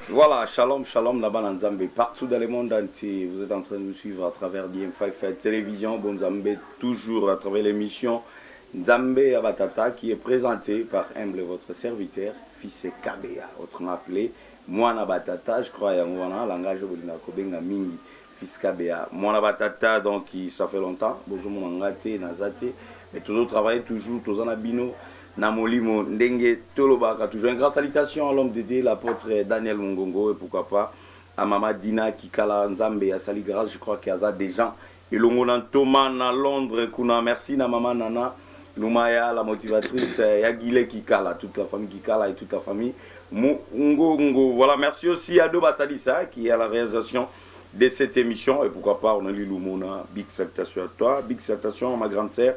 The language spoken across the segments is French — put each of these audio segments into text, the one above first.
Voilà, shalom, shalom, là-bas dans Nzambé. Partout dans le monde entier, vous êtes en train de nous suivre à travers DM5 Télévision, Bon Nzambé, toujours à travers l'émission Nzambé Abatata qui est présentée par Humble, votre serviteur, fils Kabea, autrement appelé Moana Batata, je crois, il y a un langage de Kobenga Mingi, fils Kabea. Moana Batata, donc, ça fait longtemps, bonjour mon ngate, nazate, mais toujours travailler, toujours, tous en abino. Namolimo Ndenge Tolobaka, toujours une grande salutation à l'homme dédié, l'apôtre Daniel Mungongo, et pourquoi pas à Mama Dina Kikala Nzambe, à Sali Grâce, je crois qu'il y a des gens. Et l'ongo Thomas à Londres, Kuna, merci na Mama Nana, Lumaya, la motivatrice, Yagile Kikala, toute la famille Kikala et toute la famille Mungongo. Voilà, merci aussi à Doba Salissa qui est à la réalisation de cette émission, et pourquoi pas, on a lu Lumona, big salutation à toi, big salutation à ma grande sœur.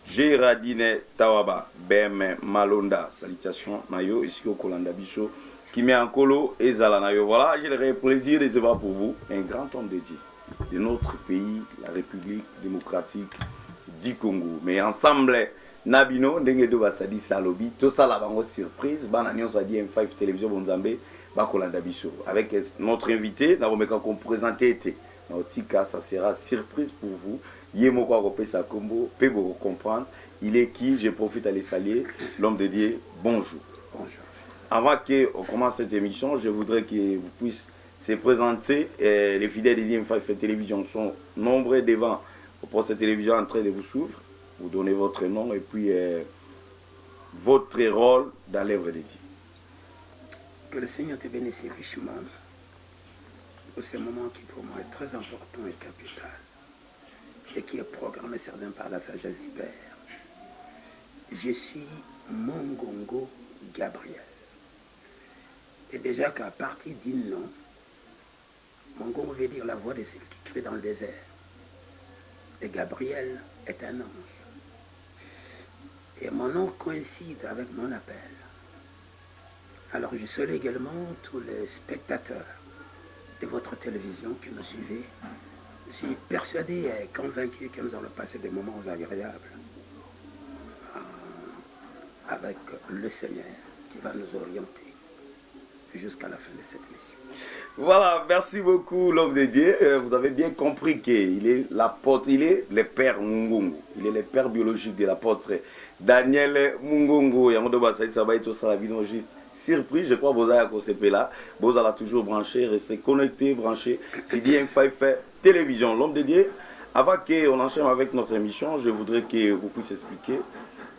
Gérardine Tawaba, Bem Malonda, salutations, Nayo, ici au Kolanda Bicho, qui met en colo et Zala Nayo. Voilà, j'ai le plaisir de voir pour vous un grand homme de Dieu de notre pays, la République démocratique du Congo. Mais ensemble, Nabino, Ndengedo Basadi Salobi, tout ça là, bango surprise, Bananion Sadi M5 Télévision Bonzambe, Bakolanda Bicho. Avec notre invité, nous allons présenter. Nautica, ça sera surprise pour vous. Yemo sa combo, peut vous comprendre. Il est qui? Je profite à les saluer. L'homme de Dieu, bonjour. Bonjour. Avant qu'on commence cette émission, je voudrais que vous puissiez se présenter. Les fidèles de DM5 Télévision sont nombreux devant pour cette télévision en train de vous suivre. Vous donnez votre nom et puis votre rôle dans l'œuvre de Dieu. Que le Seigneur te bénisse richement pour ce moment qui pour moi est très important et capital et qui est programmé certains par la sagesse du Père. Je suis Mungongo Gabriel. Et déjà qu'à partir d'un nom, Mungongo veut dire la voix de celui qui crie dans le désert. Et Gabriel est un ange. Et mon nom coïncide avec mon appel. Alors je salue également tous les spectateurs de votre télévision qui nous suivez. Je suis persuadé et convaincu que nous allons passer des moments agréables avec le Seigneur qui va nous orienter jusqu'à la fin de cette mission. Voilà, merci beaucoup l'homme de Dieu. Vous avez bien compris qu'il est l'apôtre, il est le père Mungongo. Il est le père biologique de l'apôtre Daniel Mungongo. Ça va être ça la vidéo juste surprise. Je crois que vous avez à là. Vous allez toujours brancher, rester connecté, branché. C'est DM5 Télévision. L'homme de Dieu. Avant qu'on enchaîne avec notre émission, je voudrais que vous puissiez expliquer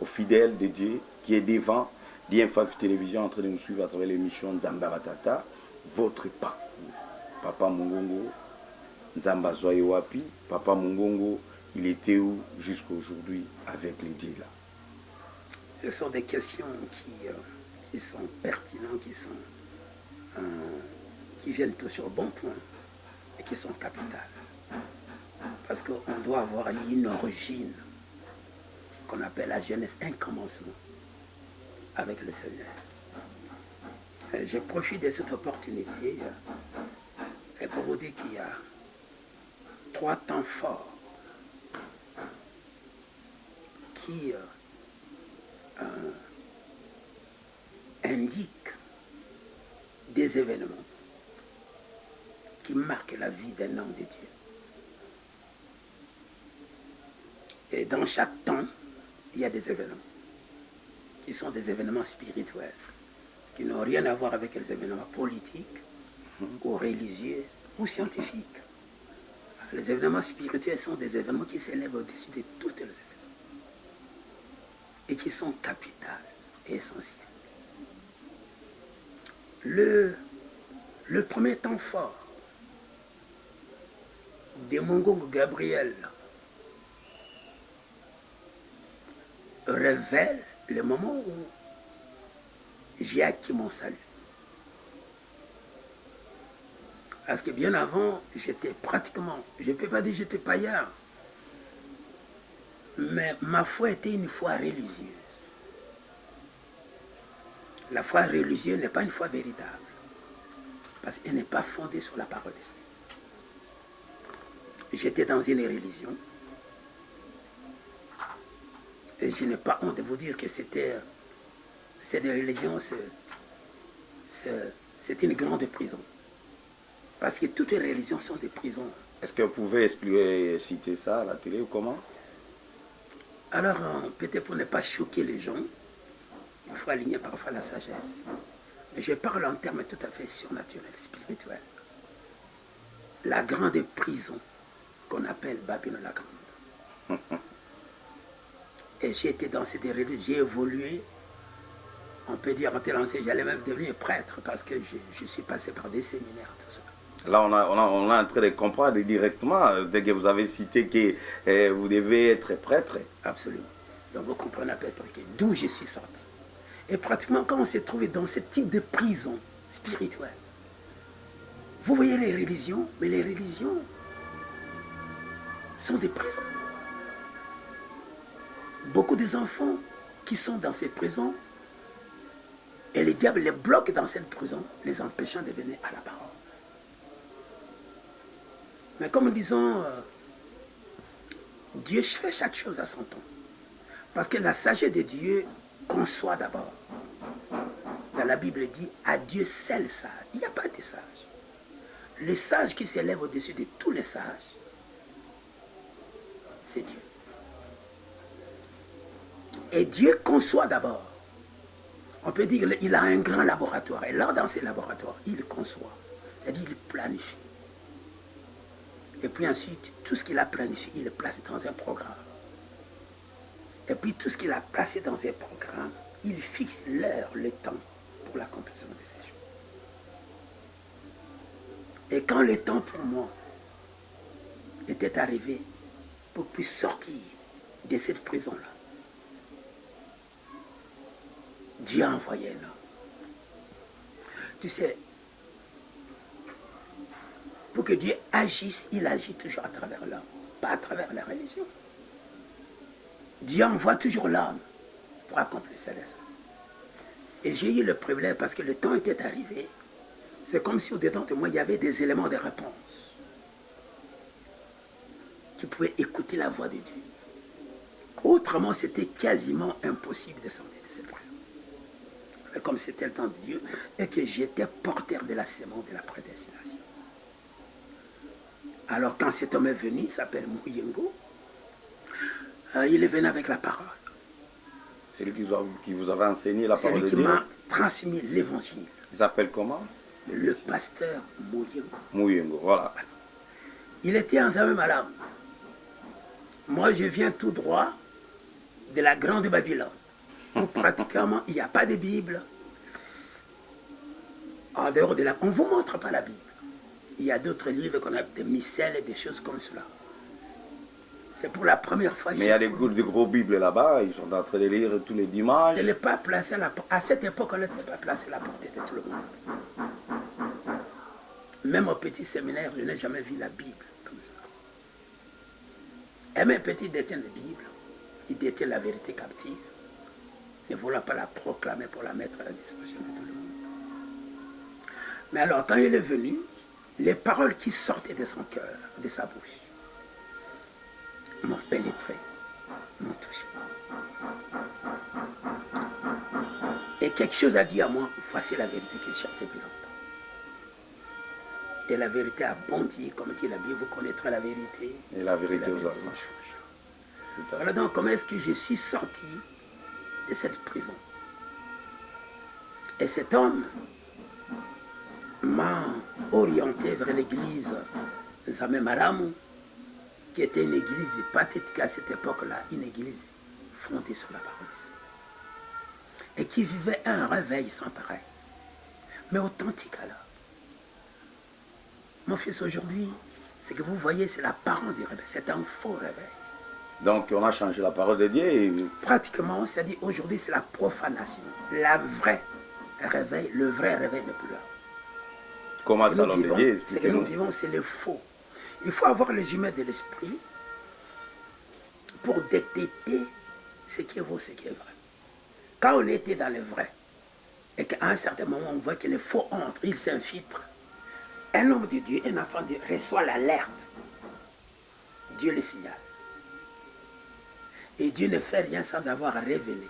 aux fidèles de Dieu qui est devant DM5 Télévision en train de nous suivre à travers l'émission Nzamba Batata, votre parcours. Papa Mungongo, Nzamba Zoye Wapi, Papa Mungongo, il était où jusqu'à aujourd'hui avec les dieux là? Ce sont des questions qui sont pertinentes, qui viennent tous sur bon point et qui sont capitales. Parce qu'on doit avoir une origine qu'on appelle la Genèse, un commencement avec le Seigneur. Je profite de cette opportunité et pour vous dire qu'il y a 3 temps forts qui indiquent des événements qui marquent la vie d'un homme de Dieu. Et dans chaque temps, il y a des événements qui sont des événements spirituels, qui n'ont rien à voir avec les événements politiques ou religieux ou scientifiques. Les événements spirituels sont des événements qui s'élèvent au-dessus de tous les événements et qui sont capitales et essentiels. Le premier temps fort de Mungongo Gabriel révèle le moment où j'ai acquis mon salut. Parce que bien avant, j'étais pratiquement, je ne peux pas dire que j'étais païen, mais ma foi était une foi religieuse. La foi religieuse n'est pas une foi véritable, parce qu'elle n'est pas fondée sur la parole de Dieu. J'étais dans une religion, et je n'ai pas honte de vous dire que c'était une religion, C'est une grande prison. Parce que toutes les religions sont des prisons. Est-ce que vous pouvez expliquer, citer ça à la télé ou comment? Alors, peut-être pour ne pas choquer les gens, il faut aligner parfois la sagesse. Mais je parle en termes tout à fait surnaturels, spirituels. La grande prison qu'on appelle Babylone la Grande. Et j'ai été dans cette religion, j'ai évolué. On peut dire en tel ancien, j'allais même devenir prêtre parce que je suis passé par des séminaires, tout ça. Là, on est en train de comprendre directement, dès que vous avez cité que vous devez être prêtre. Absolument. Donc vous comprenez peut-être d'où je suis sorti. Et pratiquement quand on s'est trouvé dans ce type de prison spirituelle, vous voyez les religions, mais les religions sont des prisons. Beaucoup des enfants qui sont dans ces prisons, et les diables les bloquent dans cette prison, les empêchant de venir à la parole. Mais comme disons, Dieu fait chaque chose à son temps. Parce que la sagesse de Dieu conçoit d'abord. Dans la Bible dit, à Dieu seul sage. Il n'y a pas de sage. Le sage qui s'élève au-dessus de tous les sages, c'est Dieu. Et Dieu conçoit d'abord. On peut dire qu'il a un grand laboratoire. Et là, dans ces laboratoires, il conçoit. C'est-à-dire qu'il planifie. Et puis ensuite, tout ce qu'il a planifié, il le place dans un programme. Et puis tout ce qu'il a placé dans un programme, il fixe l'heure, le temps pour l'accomplissement de ces choses. Et quand le temps pour moi était arrivé pour que je puisse sortir de cette prison-là, Dieu a envoyé un homme. Tu sais, pour que Dieu agisse, il agit toujours à travers l'homme, pas à travers la religion. Dieu envoie toujours l'homme pour accomplir ses desseins. Et j'ai eu le privilège parce que le temps était arrivé. C'est comme si au-dedans de moi, il y avait des éléments de réponse qui pouvaient écouter la voix de Dieu. Autrement, c'était quasiment impossible de sortir de cette prison. Mais comme c'était le temps de Dieu et que j'étais porteur de la sémence de la prédestination. Alors quand cet homme est venu, il s'appelle Mouyengo, il est venu avec la parole. C'est lui qui vous avait enseigné la parole de Dieu. C'est lui qui m'a transmis l'évangile. Il s'appelle comment? Le pasteur Mouyengo. Mouyengo, voilà. Il était en Zambé Malam. Moi, je viens tout droit de la grande Babylone, où pratiquement il n'y a pas de Bible. En dehors de la... On ne vous montre pas la Bible. Il y a d'autres livres qu'on a des missels et des choses comme cela. C'est pour la première fois. Mais il y a des gros Bibles là-bas, ils sont en train de lire tous les dimanches. Ce n'est pas placé à cette époque-là, ce n'est pas placé à la portée de tout le monde. Même au petit séminaire, je n'ai jamais vu la Bible comme ça. Et mes petits détiennent la Bible. Ils détiennent la vérité captive. Ne voulant pas la proclamer pour la mettre à la disposition de tout le monde. Mais alors, quand il est venu, les paroles qui sortaient de son cœur, de sa bouche, m'ont pénétré, m'ont touché. Et quelque chose a dit à moi, voici la vérité qu'il cherchait depuis longtemps. Et la vérité a bondi, comme dit la Bible, vous connaîtrez la vérité. Et la vérité vous affranchira. Voilà donc comment est-ce que je suis sorti de cette prison. Et cet homme m'a orienté vers l'église Zambé Malam, qui était une église pathétique à cette époque-là, une église fondée sur la parole de Dieu. Et qui vivait un réveil sans pareil, mais authentique alors. Mon fils, aujourd'hui, ce que vous voyez, c'est la parole du réveil, c'est un faux réveil. Donc on a changé la parole de Dieu et... Pratiquement, c'est-à-dire aujourd'hui, c'est la profanation. La vraie réveil, le vrai réveil n'est plus là. Comment ça, l'homme de Dieu? Ce que nous vivons, c'est le faux. Il faut avoir les humains de l'esprit pour détecter ce qui est vrai, ce qui est vrai. Quand on était dans le vrai, et qu'à un certain moment, on voit que le faux entre, il s'infiltre, un homme de Dieu, un enfant de Dieu, reçoit l'alerte. Dieu le signale. Et Dieu ne fait rien sans avoir révélé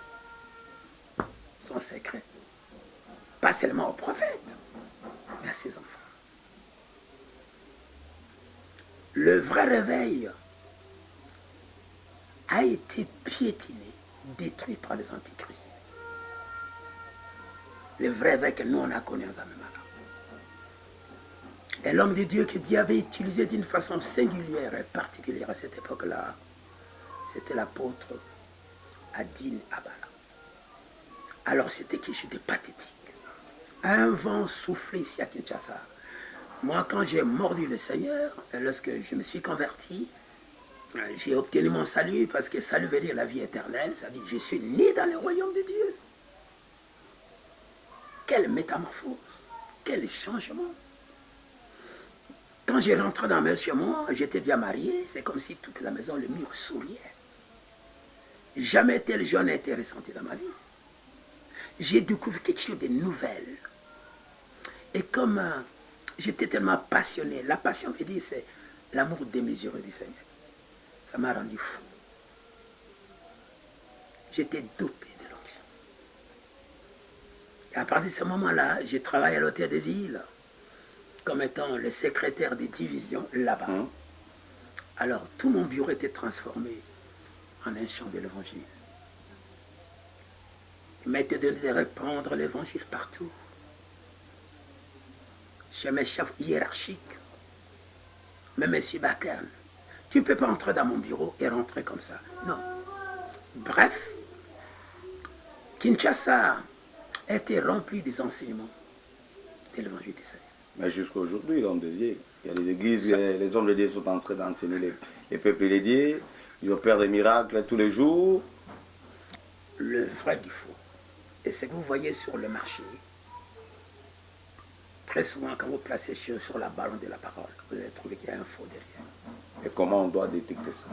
son secret. Pas seulement au prophète, et à ses enfants. Le vrai réveil a été piétiné, détruit par les antichrists. Le vrai réveil que nous on a connu en Zamemala. Et l'homme de Dieu que Dieu avait utilisé d'une façon singulière et particulière à cette époque-là, c'était l'apôtre Adin Abala. Alors c'était quelque chose de pathétique. Un vent soufflait ici à Kinshasa. Moi, quand j'ai mordu le Seigneur, lorsque je me suis converti, j'ai obtenu mon salut, parce que salut veut dire la vie éternelle, ça dit je suis né dans le royaume de Dieu. Quelle métamorphose, quel changement. Quand j'ai rentré dans la maison chez moi, j'étais déjà marié, c'est comme si toute la maison, le mur souriait. Jamais tel jour n'a été ressenti dans ma vie. J'ai découvert quelque chose de nouvel. Et comme j'étais tellement passionné, la passion veut dire c'est l'amour démesuré du Seigneur. Ça m'a rendu fou. J'étais dopé de l'onction. Et à partir de ce moment-là, j'ai travaillé à l'hôtel de ville comme étant le secrétaire des divisions là-bas. Alors tout mon bureau était transformé en un champ de l'évangile. Il m'était donné de répandre l'évangile partout. Chez mes chefs hiérarchiques, même mes subalternes. Tu ne peux pas entrer dans mon bureau et rentrer comme ça. Non. Bref, Kinshasa était rempli des enseignements de l'évangile du Seigneur. Mais jusqu'à aujourd'hui, l'homme de Dieu, il y a des églises, les hommes de Dieu sont en train d'enseigner les peuples de Dieu, ils opèrent des miracles tous les jours. Le vrai du faux. Et ce que vous voyez sur le marché, très souvent quand vous placez sur la balance de la parole, vous allez trouver qu'il y a un faux derrière. Et comment on doit détecter ça?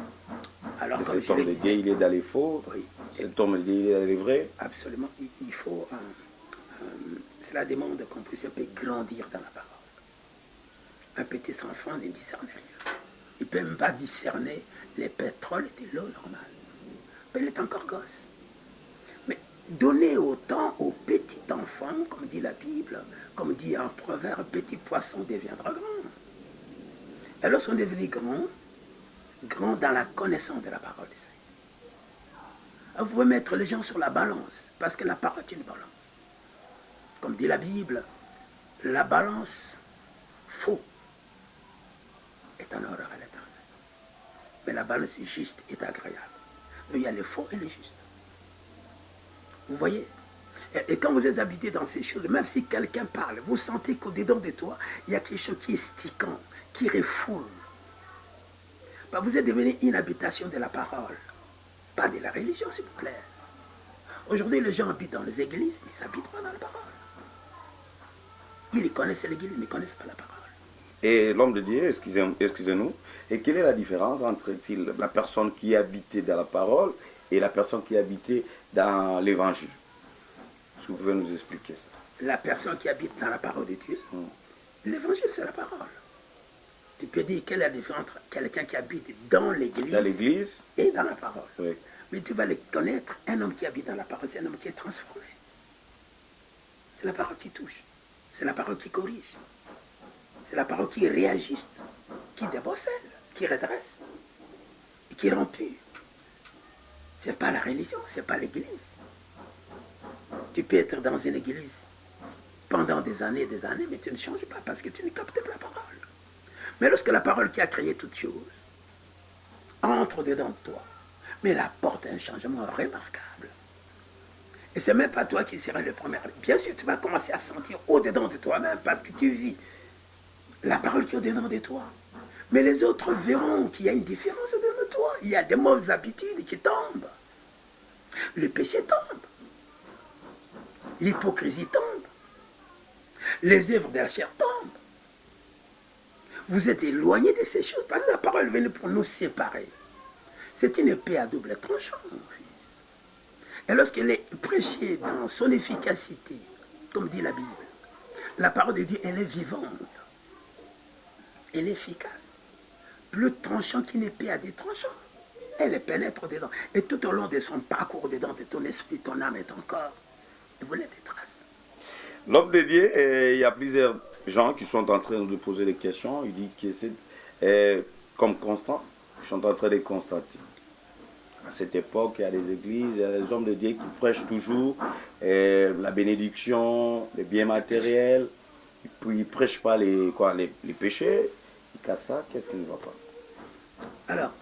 Alors, comme cet homme de Dieu, il est dans les faux, oui. Cet homme de Dieu, il est dans les vrais. Absolument. Il faut... cela demande qu'on puisse un peu grandir dans la parole. Un petit enfant ne discerne rien. Il ne peut même pas discerner les pétroles et de l'eau normale. Mais il est encore gosse. Mais donner autant aux petits enfants, comme dit la Bible, comme dit un proverbe, petit poisson deviendra grand. Et lorsqu'on est devenu grand dans la connaissance de la parole du Seigneur. Vous pouvez mettre les gens sur la balance, parce que la parole est une balance. Comme dit la Bible, la balance faux est en horreur à l'éternel. Mais la balance juste est agréable. Il y a le faux et le juste. Vous voyez? Et quand vous êtes habité dans ces choses, même si quelqu'un parle, vous sentez qu'au-dedans de toi, il y a quelque chose qui est stiquant, qui refoule. Vous êtes devenu une habitation de la parole, pas de la religion, s'il vous plaît. Aujourd'hui, les gens habitent dans les églises, ils s'habitent pas dans la parole. Ils connaissent l'église, mais ils ne connaissent pas la parole. Et l'homme de Dieu, excusez-nous, et quelle est la différence entre la personne qui est habitée dans la parole et la personne qui est habitée dans l'évangile? Est-ce que vous pouvez nous expliquer ça? La personne qui habite dans la parole de Dieu, l'évangile c'est la parole. Tu peux dire quelle est la différence entre quelqu'un qui habite dans l'église et dans la parole. Oui. Mais tu vas le connaître, un homme qui habite dans la parole, c'est un homme qui est transformé. C'est la parole qui touche, c'est la parole qui corrige, c'est la parole qui réajuste, qui débosselle, qui redresse, et qui rend pur. Ce n'est pas la religion, ce n'est pas l'église. Tu peux être dans une église pendant des années, mais tu ne changes pas parce que tu ne captes pas la parole. Mais lorsque la parole qui a créé toutes choses entre dedans de toi, mais elle apporte un changement remarquable. Et ce n'est même pas toi qui seras le premier. Bien sûr, tu vas commencer à sentir au-dedans de toi-même parce que tu vis la parole qui est au-dedans de toi. Mais les autres verront qu'il y a une différence au-dedans de toi. Il y a des mauvaises habitudes qui tombent. Le péché tombe. L'hypocrisie tombe. Les œuvres de la chair tombent. Vous êtes éloigné de ces choses parce que la parole est venue pour nous séparer. C'est une épée à double tranchant, mon fils. Et lorsqu'elle est prêchée dans son efficacité, comme dit la Bible, la parole de Dieu, elle est vivante. Elle est efficace. Plus tranchant qu'une épée à deux tranchants. Elle pénètre dedans. Et tout au long de son parcours dedans, de ton esprit, ton âme et ton corps, vous voulez des traces. L'homme de Dieu, il y a plusieurs gens qui sont en train de poser des questions. Il dit que c'est comme constant, je suis en train de constater. À cette époque, il y a des églises, il y a des hommes de Dieu qui prêchent toujours la bénédiction, les biens matériels. Puis ils ne prêchent pas les péchés. Ils cassent ça. Qu'est-ce qui ne va pas? Alors,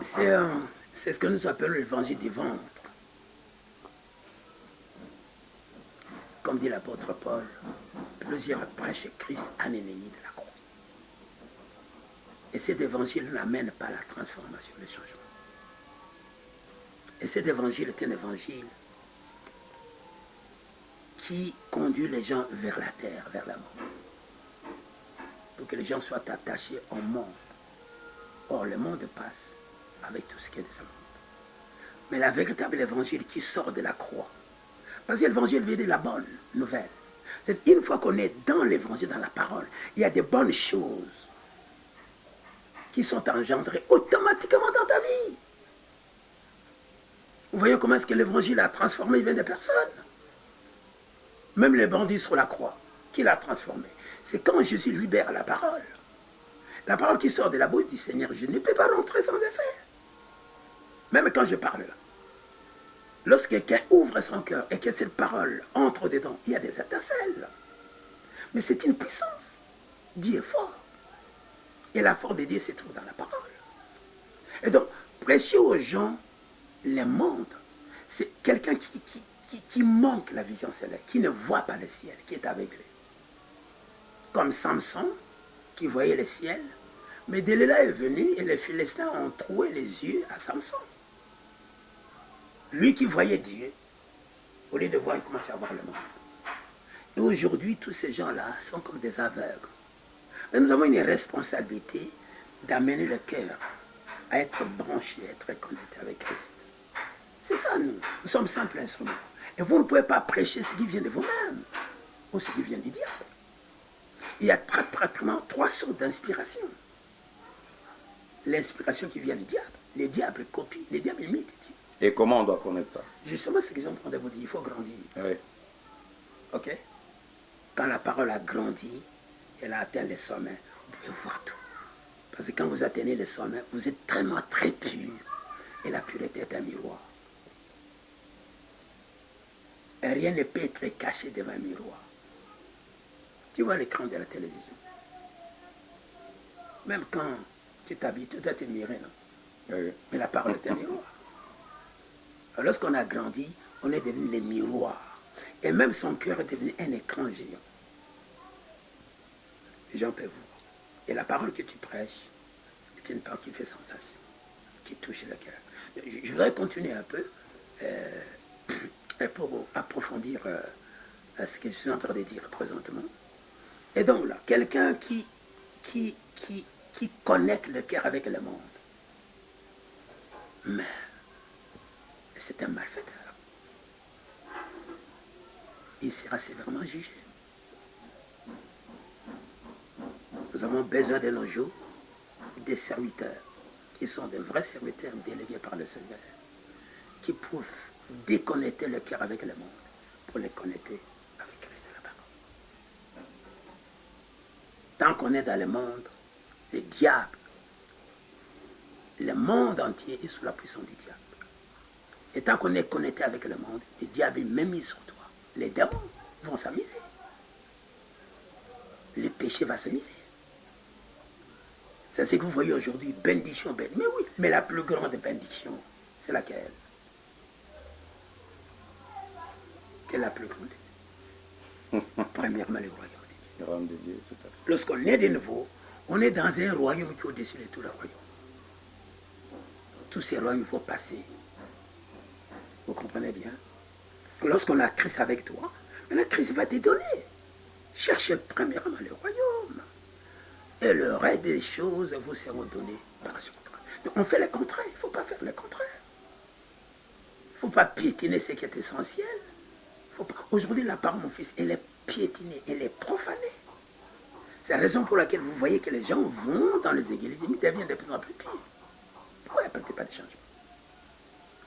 c'est ce que nous appelons l'évangile du ventre. Comme dit l'apôtre Paul, plusieurs prêchent Christ un ennemi de la croix. Et cet évangile n'amène pas la transformation, le changement. Et cet évangile est un évangile qui conduit les gens vers la terre, vers la mort. Pour que les gens soient attachés au monde. Or, le monde passe avec tout ce qui est de ce monde. Mais la véritable évangile qui sort de la croix, parce que l'évangile vient de la bonne nouvelle. C'est une fois qu'on est dans l'évangile, dans la parole, il y a des bonnes choses qui sont engendrées automatiquement dans ta vie. Vous voyez comment est-ce que l'évangile a transformé bien des personnes. Même les bandits sur la croix, qui l'a transformé. C'est quand Jésus libère la parole. La parole qui sort de la bouche du Seigneur, je ne peux pas rentrer sans effet. Même quand je parle là. Lorsque quelqu'un ouvre son cœur et que cette parole entre dedans, il y a des étincelles. Mais c'est une puissance. Dieu est fort. Et la force de Dieu se trouve dans la parole. Et donc, prêcher aux gens le monde, c'est quelqu'un qui manque la vision céleste, qui ne voit pas le ciel, qui est aveuglé. Comme Samson, qui voyait le ciel, mais Delilah est venu et les Philistins ont troué les yeux à Samson. Lui qui voyait Dieu, au lieu de voir, il commençait à voir le monde. Et aujourd'hui, tous ces gens-là sont comme des aveugles. Mais nous avons une responsabilité d'amener le cœur à être branché, à être connecté avec Christ. C'est ça, nous. Nous sommes simples instruments. Et vous ne pouvez pas prêcher ce qui vient de vous-même ou ce qui vient du diable. Il y a pratiquement 3 sortes d'inspiration. L'inspiration qui vient du diable. Les diables copient, les diables imitent Dieu. Et comment on doit connaître ça? Justement, ce que j'ai en train de vous dire, il faut grandir. Oui. Ok? Quand la parole a grandi, elle a atteint les sommets, vous pouvez voir tout. Parce que quand vous atteignez les sommets, vous êtes tellement très pur. Et la pureté est un miroir. Et rien ne peut être caché devant un miroir. Tu vois l'écran de la télévision. Même quand tu t'habilles, tout doit te mirer, non? Oui. Mais la parole est un miroir. Alors, lorsqu'on a grandi, on est devenu les miroirs. Et même son cœur est devenu un écran géant. Les gens peuvent voir. Et la parole que tu prêches est une parole qui fait sensation, qui touche le cœur. Je voudrais continuer un peu pour approfondir ce que je suis en train de dire présentement. Et donc là, quelqu'un qui connecte le cœur avec le monde, mais c'est un malfaiteur. Il sera sévèrement jugé. Nous avons besoin de nos jours des serviteurs qui sont de vrais serviteurs délégués par le Seigneur, qui peuvent déconnecter le cœur avec le monde pour les connecter avec Christ et la parole. Tant qu'on est dans le monde, le diable, le monde entier est sous la puissance du diable. Et tant qu'on est connecté avec le monde, le diable est même mis sur toi. Les démons vont s'amuser. Le péché va s'amuser. C'est ce que vous voyez aujourd'hui, bénédiction, bénédiction. Mais oui, mais la plus grande bénédiction, c'est laquelle? Quelle est la plus grande? Premièrement, le royaume de Dieu. Le royaume de Dieu, tout à fait. Lorsqu'on est de nouveau, on est dans un royaume qui est au-dessus de tout le royaume. Tous ces royaumes, il faut passer. Vous comprenez bien? Lorsqu'on a Christ avec toi, maintenant Christ va te donner. Cherchez premièrement le royaume. Et le reste des choses vous seront données par son grâce. Donc on fait le contraire, il ne faut pas faire le contraire. Il ne faut pas piétiner ce qui est essentiel. Aujourd'hui, la parole, mon fils, elle est piétinée, elle est profanée. C'est la raison pour laquelle vous voyez que les gens vont dans les églises, ils deviennent de plus en plus pires. Pourquoi il n'y a pas de changement?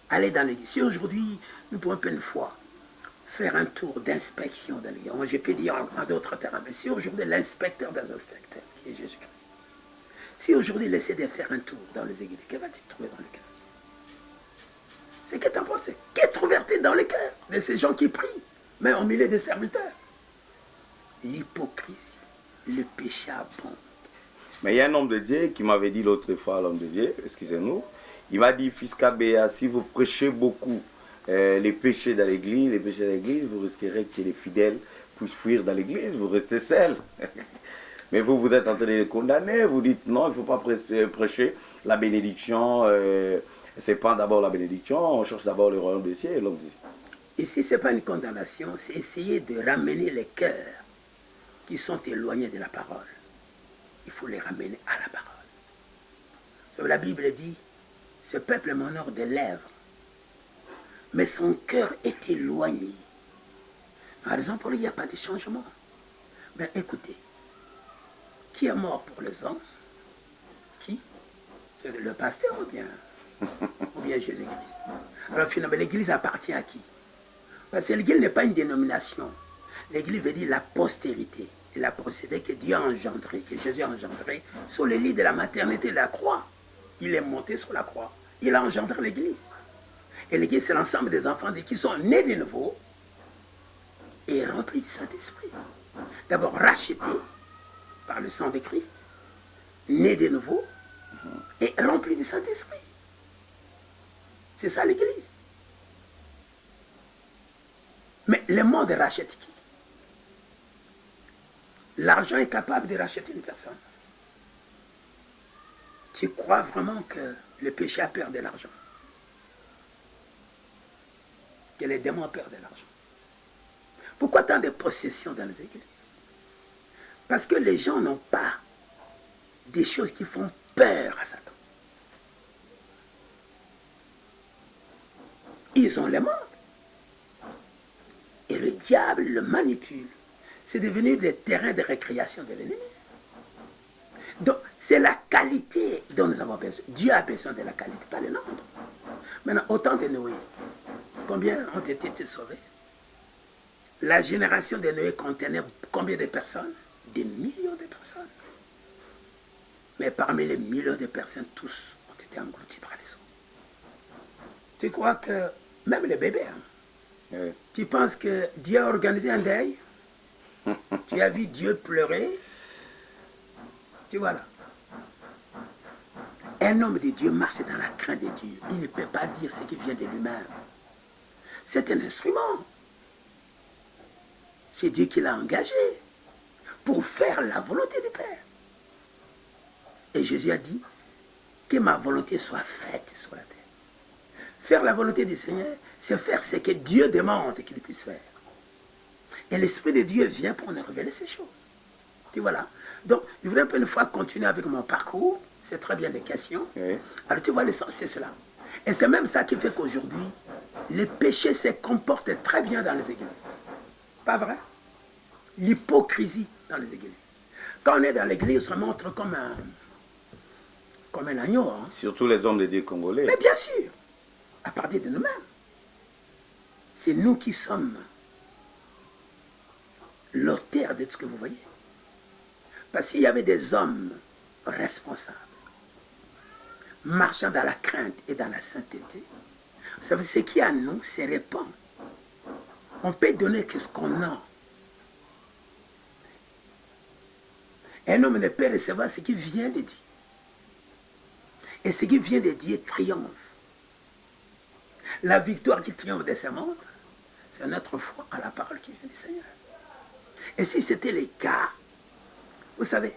Allez dans l'église. Si aujourd'hui, nous pouvons une fois, faire un tour d'inspection dans l'église. Moi, je peux dire en d'autres termes, mais si aujourd'hui l'inspecteur des inspecteurs, qui est Jésus-Christ, si aujourd'hui il essaie de faire un tour dans les églises, que va-t-il trouver dans les cœurs? Ce qui t'importe, c'est qu'est trouvé-t-il dans les cœurs de ces gens qui prient, mais au milieu des serviteurs? L'hypocrisie, le péché abonde. Mais il y a un homme de Dieu qui m'avait dit l'autre fois, l'homme de Dieu, excusez-nous, il m'a dit, Fils Kabea, si vous prêchez beaucoup les péchés dans l'église, vous risquerez que les fidèles puissent fuir dans l'église, vous restez seuls. Mais vous, vous êtes en train de les condamner, vous dites non, il ne faut pas prêcher la bénédiction, c'est pas d'abord la bénédiction, on cherche d'abord le royaume des cieux, l'homme dit. Ici, ce n'est pas une condamnation, c'est essayer de ramener les cœurs qui sont éloignés de la parole. Il faut les ramener à la parole. La Bible dit, ce peuple m'honore des lèvres, mais son cœur est éloigné. Par exemple, pour lui, il n'y a pas de changement. Mais écoutez, qui est mort pour les hommes? Qui? C'est le pasteur ou bien Jésus-Christ? Alors finalement, l'Église appartient à qui? Parce que l'Église n'est pas une dénomination. L'Église veut dire la postérité. Et la procédé que Dieu a engendré, que Jésus a engendré, sur le lit de la maternité de la croix. Il est monté sur la croix. Il a engendré l'Église. Et l'Église, c'est l'ensemble des enfants qui sont nés de nouveau et remplis du Saint-Esprit. D'abord rachetés par le sang de Christ, nés de nouveau et remplis du Saint-Esprit. C'est ça l'Église. Mais le monde rachète qui? L'argent est capable de racheter une personne. Tu crois vraiment que le péché a peur de l'argent? Que les démons ont peur de l'argent? Pourquoi tant de possessions dans les églises? Parce que les gens n'ont pas des choses qui font peur à Satan. Ils ont le monde. Et le diable le manipule. C'est devenu des terrains de récréation de l'ennemi. Donc, c'est la qualité dont nous avons besoin. Dieu a besoin de la qualité, pas le nombre. Maintenant, au temps de Noé, combien ont été sauvés? La génération de Noé contenait combien de personnes? Des millions de personnes. Mais parmi les millions de personnes, tous ont été engloutis par les eaux. Tu crois que même les bébés, Oui. Tu penses que Dieu a organisé un deuil? Tu as vu Dieu pleurer? Tu vois là. Un homme de Dieu marche dans la crainte de Dieu. Il ne peut pas dire ce qui vient de lui-même. C'est un instrument. C'est Dieu qui l'a engagé pour faire la volonté du Père. Et Jésus a dit que ma volonté soit faite sur la terre. Faire la volonté du Seigneur, c'est faire ce que Dieu demande qu'il puisse faire. Et l'Esprit de Dieu vient pour nous révéler ces choses. Tu vois là. Donc, je voudrais un peu une fois continuer avec mon parcours. C'est très bien les questions. Oui. Alors, tu vois, l'essence, c'est cela. Et c'est même ça qui fait qu'aujourd'hui, les péchés se comportent très bien dans les églises. Pas vrai? L'hypocrisie dans les églises. Quand on est dans l'église, on se montre comme un agneau. Hein. Surtout les hommes de Dieu congolais. Mais bien sûr, à partir de nous-mêmes. C'est nous qui sommes l'auteur de ce que vous voyez. Parce qu'il y avait des hommes responsables, marchant dans la crainte et dans la sainteté. Vous savez, ce qui est à nous se répand. On peut donner que ce qu'on a. Un homme ne peut recevoir ce qui vient de Dieu. Et ce qui vient de Dieu triomphe. La victoire qui triomphe de ce monde, c'est notre foi à la parole qui vient du Seigneur. Et si c'était le cas, vous savez,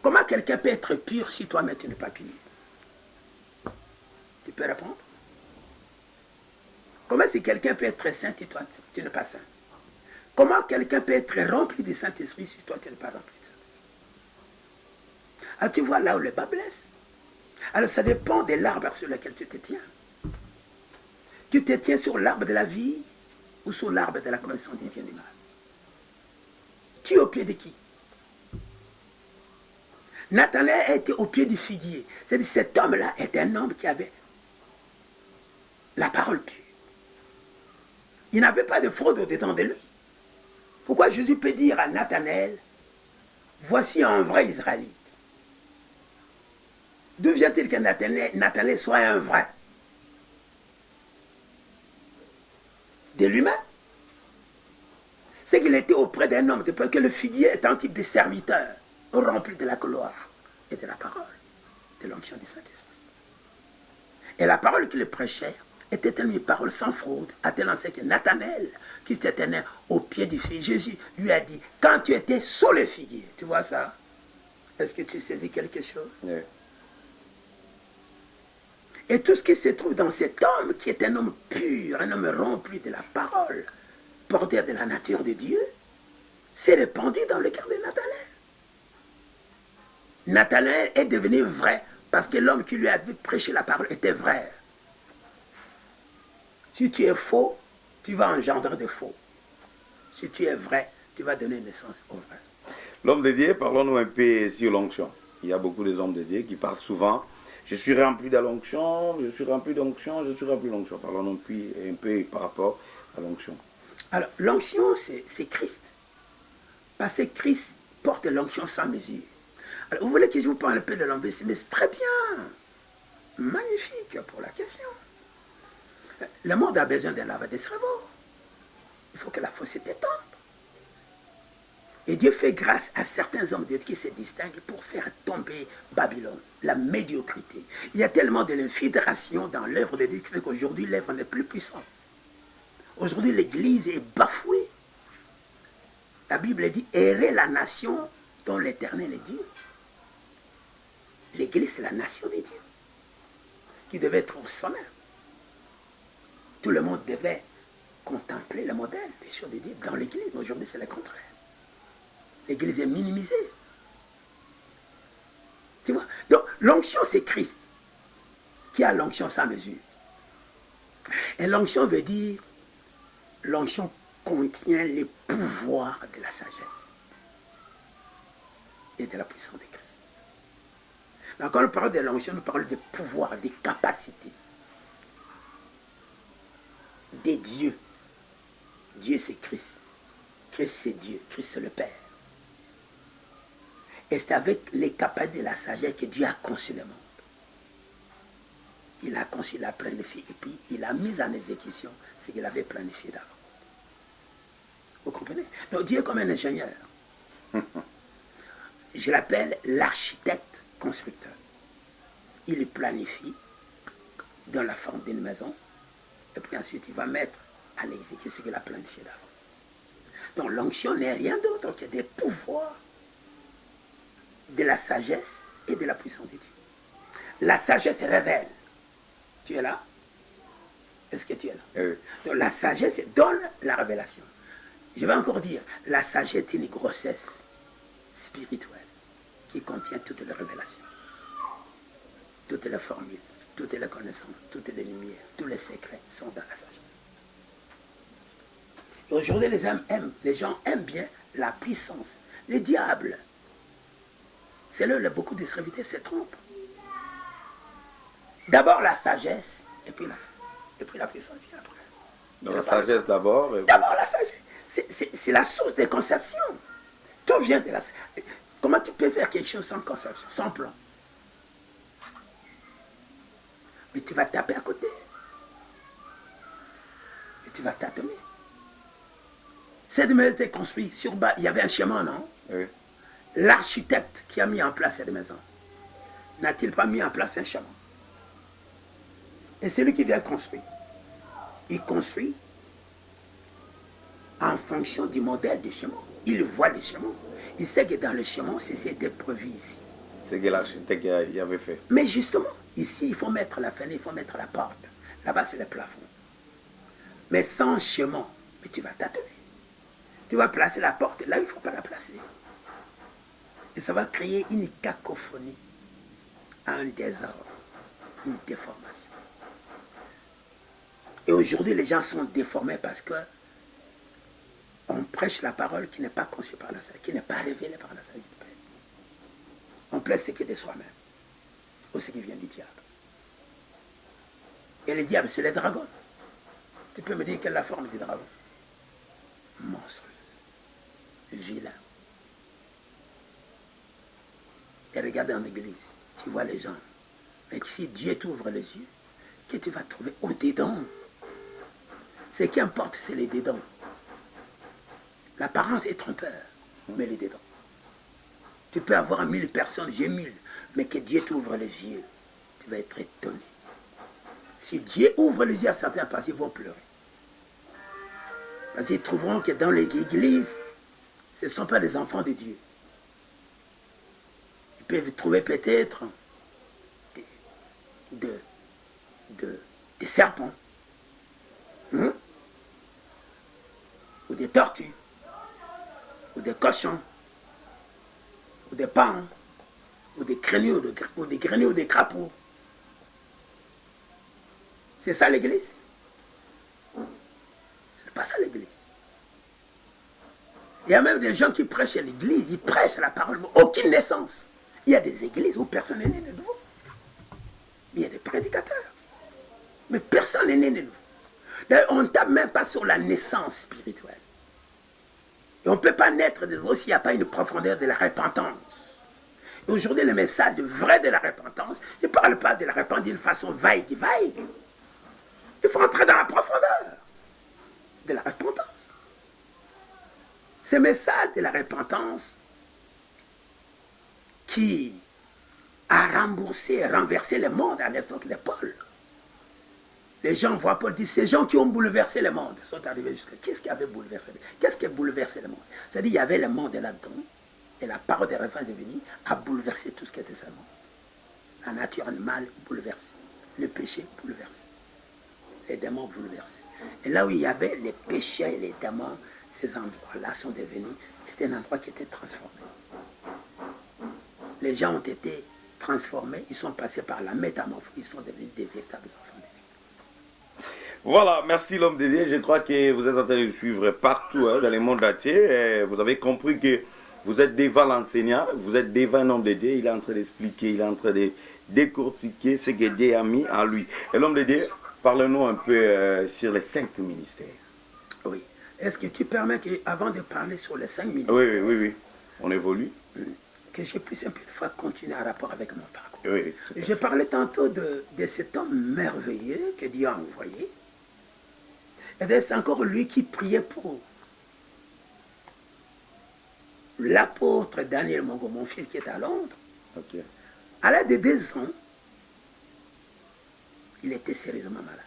comment quelqu'un peut être pur si toi-même tu n'es pas pur? Tu peux répondre? Comment si quelqu'un peut être saint si toi tu n'es pas saint? Comment quelqu'un peut être rempli du Saint-Esprit si toi tu n'es pas rempli du Saint-Esprit? Alors tu vois là où le bas blesse. Alors ça dépend de l'arbre sur lequel tu te tiens. Tu te tiens sur l'arbre de la vie ou sur l'arbre de la connaissance du bien et du mal? Tu es au pied de qui? Nathanaël était au pied du figuier. C'est-à-dire cet homme-là est un homme qui avait la parole pure. Il n'avait pas de fraude au-dedans de lui. Pourquoi Jésus peut dire à Nathanaël, voici un vrai Israélite? D'où vient-il que Nathanaël soit un vrai? De lui-même. C'est qu'il était auprès d'un homme, parce que le figuier est un type de serviteur, rempli de la gloire et de la parole, de l'onction du Saint-Esprit. Et la parole qu'il prêchait était une parole sans fraude, à tel enseigne que Nathanaël, qui s'était tenu au pied du figuier, Jésus lui a dit, quand tu étais sous le figuier, tu vois ça? Est-ce que tu saisis quelque chose? Oui. Et tout ce qui se trouve dans cet homme, qui est un homme pur, un homme rempli de la parole, porteur de la nature de Dieu, s'est répandu dans le cœur de Nathanaël. Nathanaël est devenu vrai, parce que l'homme qui lui a prêché la parole était vrai. Si tu es faux, tu vas engendrer des faux. Si tu es vrai, tu vas donner naissance au vrai. L'homme de Dieu, parlons-nous un peu sur l'onction. Il y a beaucoup d'hommes de Dieu qui parlent souvent, je suis rempli de l'onction, je suis rempli d'onction, je suis rempli d'onction. Parlons-nous un peu par rapport à l'onction. Alors, l'onction, c'est Christ. Parce que Christ porte l'onction sans mesure. Alors, vous voulez que je vous parle un peu de l'onction, mais c'est très bien. Magnifique pour la question. Le monde a besoin de laver des cerveaux. Il faut que la fosse s'étende. Et Dieu fait grâce à certains hommes de Dieu qui se distinguent pour faire tomber Babylone, la médiocrité. Il y a tellement de l'infiltration dans l'œuvre de Dieu qu'aujourd'hui l'œuvre n'est plus puissante. Aujourd'hui l'Église est bafouée. La Bible dit errer la nation dont l'Éternel est Dieu. L'Église c'est la nation de Dieu qui devait être au sommet. Tout le monde devait contempler le modèle des choses de Dieu dans l'Église. Aujourd'hui c'est le contraire. L'Église est minimisée. Tu vois? Donc, l'onction, c'est Christ qui a l'onction sans mesure. Et l'onction veut dire, l'onction contient les pouvoirs de la sagesse et de la puissance de Christ. Donc, quand on parle de l'onction, nous parlons des pouvoirs, des capacités des dieux. Dieu, c'est Christ. Christ, c'est Dieu. Christ, c'est le Père. Et c'est avec les capacités de la sagesse que Dieu a conçu le monde. Il a conçu, il a planifié, et puis il a mis en exécution ce qu'il avait planifié d'avance. Vous comprenez? Donc Dieu est comme un ingénieur. Je l'appelle l'architecte constructeur. Il planifie dans la forme d'une maison, et puis ensuite il va mettre à l'exécution ce qu'il a planifié d'avance. Donc l'onction n'est rien d'autre que des pouvoirs de la sagesse et de la puissance de Dieu. La sagesse révèle. Tu es là? Est-ce que tu es là? Oui. Donc la sagesse donne la révélation. Je vais encore dire, la sagesse est une grossesse spirituelle qui contient toutes les révélations, toutes les formules, toutes les connaissances, toutes les lumières, tous les secrets sont dans la sagesse. Et aujourd'hui, les gens aiment bien la puissance. Le diable, c'est là où beaucoup de serviteurs se trompent. D'abord la sagesse, et puis la puissance vient après. Donc la sagesse d'abord. D'abord la sagesse. C'est la source des conceptions. Tout vient de la sagesse. Comment tu peux faire quelque chose sans conception, sans plan? Mais tu vas taper à côté. Et tu vas tâtonner. Cette maison était construite sur bas. Il y avait un chemin, non? Oui. L'architecte qui a mis en place cette maison, n'a-t-il pas mis en place un chemin? Et celui qui vient construire, il construit en fonction du modèle du chemin. Il voit le chemin. Il sait que dans le chemin, ceci était prévu ici. C'est que l'architecte y avait fait. Mais justement, ici, il faut mettre la fenêtre, il faut mettre la porte. Là-bas, c'est le plafond. Mais sans chemin, mais tu vas tâtonner. Tu vas placer la porte, là, il ne faut pas la placer. Et ça va créer une cacophonie, un désordre, une déformation. Et aujourd'hui, les gens sont déformés parce que on prêche la parole qui n'est pas conçue par la sagesse, qui n'est pas révélée par la sagesse du Père. On prêche ce qui est de soi-même, ou ce qui vient du diable. Et le diable, c'est le dragon. Tu peux me dire quelle est la forme du dragon? Monstrueux, vilain. Et regarde en église, tu vois les gens. Mais si Dieu t'ouvre les yeux, que tu vas trouver au-dedans. Ce qui importe, c'est les dedans. L'apparence est trompeur, mais les dedans. Tu peux avoir 1000 personnes, j'ai 1000, mais que Dieu t'ouvre les yeux, tu vas être étonné. Si Dieu ouvre les yeux à certains personnes, ils vont pleurer. Parce qu'ils trouveront que dans l'église, ce ne sont pas des enfants de Dieu. Ils peuvent trouver peut-être des serpents, hein? Ou des tortues, ou des cochons, ou des paons, ou des grenouilles, ou des crapauds. C'est ça l'église? Ce n'est pas ça l'église. Il y a même des gens qui prêchent à l'église, ils prêchent la parole, mais aucune naissance. Il y a des églises où personne n'est né de nouveau. Il y a des prédicateurs, mais personne n'est né de nouveau. D'ailleurs, on ne tape même pas sur la naissance spirituelle. Et on ne peut pas naître de nouveau s'il n'y a pas une profondeur de la repentance. Et aujourd'hui, le message vrai de la repentance, il ne parle pas de la repentance d'une façon vague. Il faut entrer dans la profondeur de la repentance. Ce message de la repentance qui a remboursé et renversé le monde à l'époque de Paul. Les gens voient Paul dire, ces gens qui ont bouleversé le monde sont arrivés jusqu'à... Qu'est-ce qui avait bouleversé? Qu'est-ce qui a bouleversé le monde? C'est-à-dire qu'il y avait le monde là-dedans, et la parole des références est venue à bouleverser tout ce qui était ce monde. La nature animale bouleversée, le péché bouleversé, les démons bouleversés. Et là où il y avait les péchés et les démons, ces endroits-là sont devenus... C'était un endroit qui était transformé. Les gens ont été transformés, ils sont passés par la métamorphose, ils sont devenus des véritables enfants de Dieu. Voilà, merci l'homme de Dieu. Je crois que vous êtes en train de suivre partout dans le monde entier. Et vous avez compris que vous êtes devant l'enseignant, vous êtes devant un homme de Dieu. Il est en train d'expliquer, il est en train de décortiquer ce que Dieu a mis en lui. Et l'homme de Dieu, parle-nous un peu sur les 5 ministères. Oui. Est-ce que tu permets qu'avant de parler sur les 5 ministères, oui. On évolue. Que je puisse un peu de fois continuer en rapport avec mon parcours. Oui. Je parlais tantôt de cet homme merveilleux que Dieu a envoyé. Et bien c'est encore lui qui priait pour l'apôtre Daniel Mongo, mon fils qui est à Londres. Okay. À l'âge de 2 ans, il était sérieusement malade.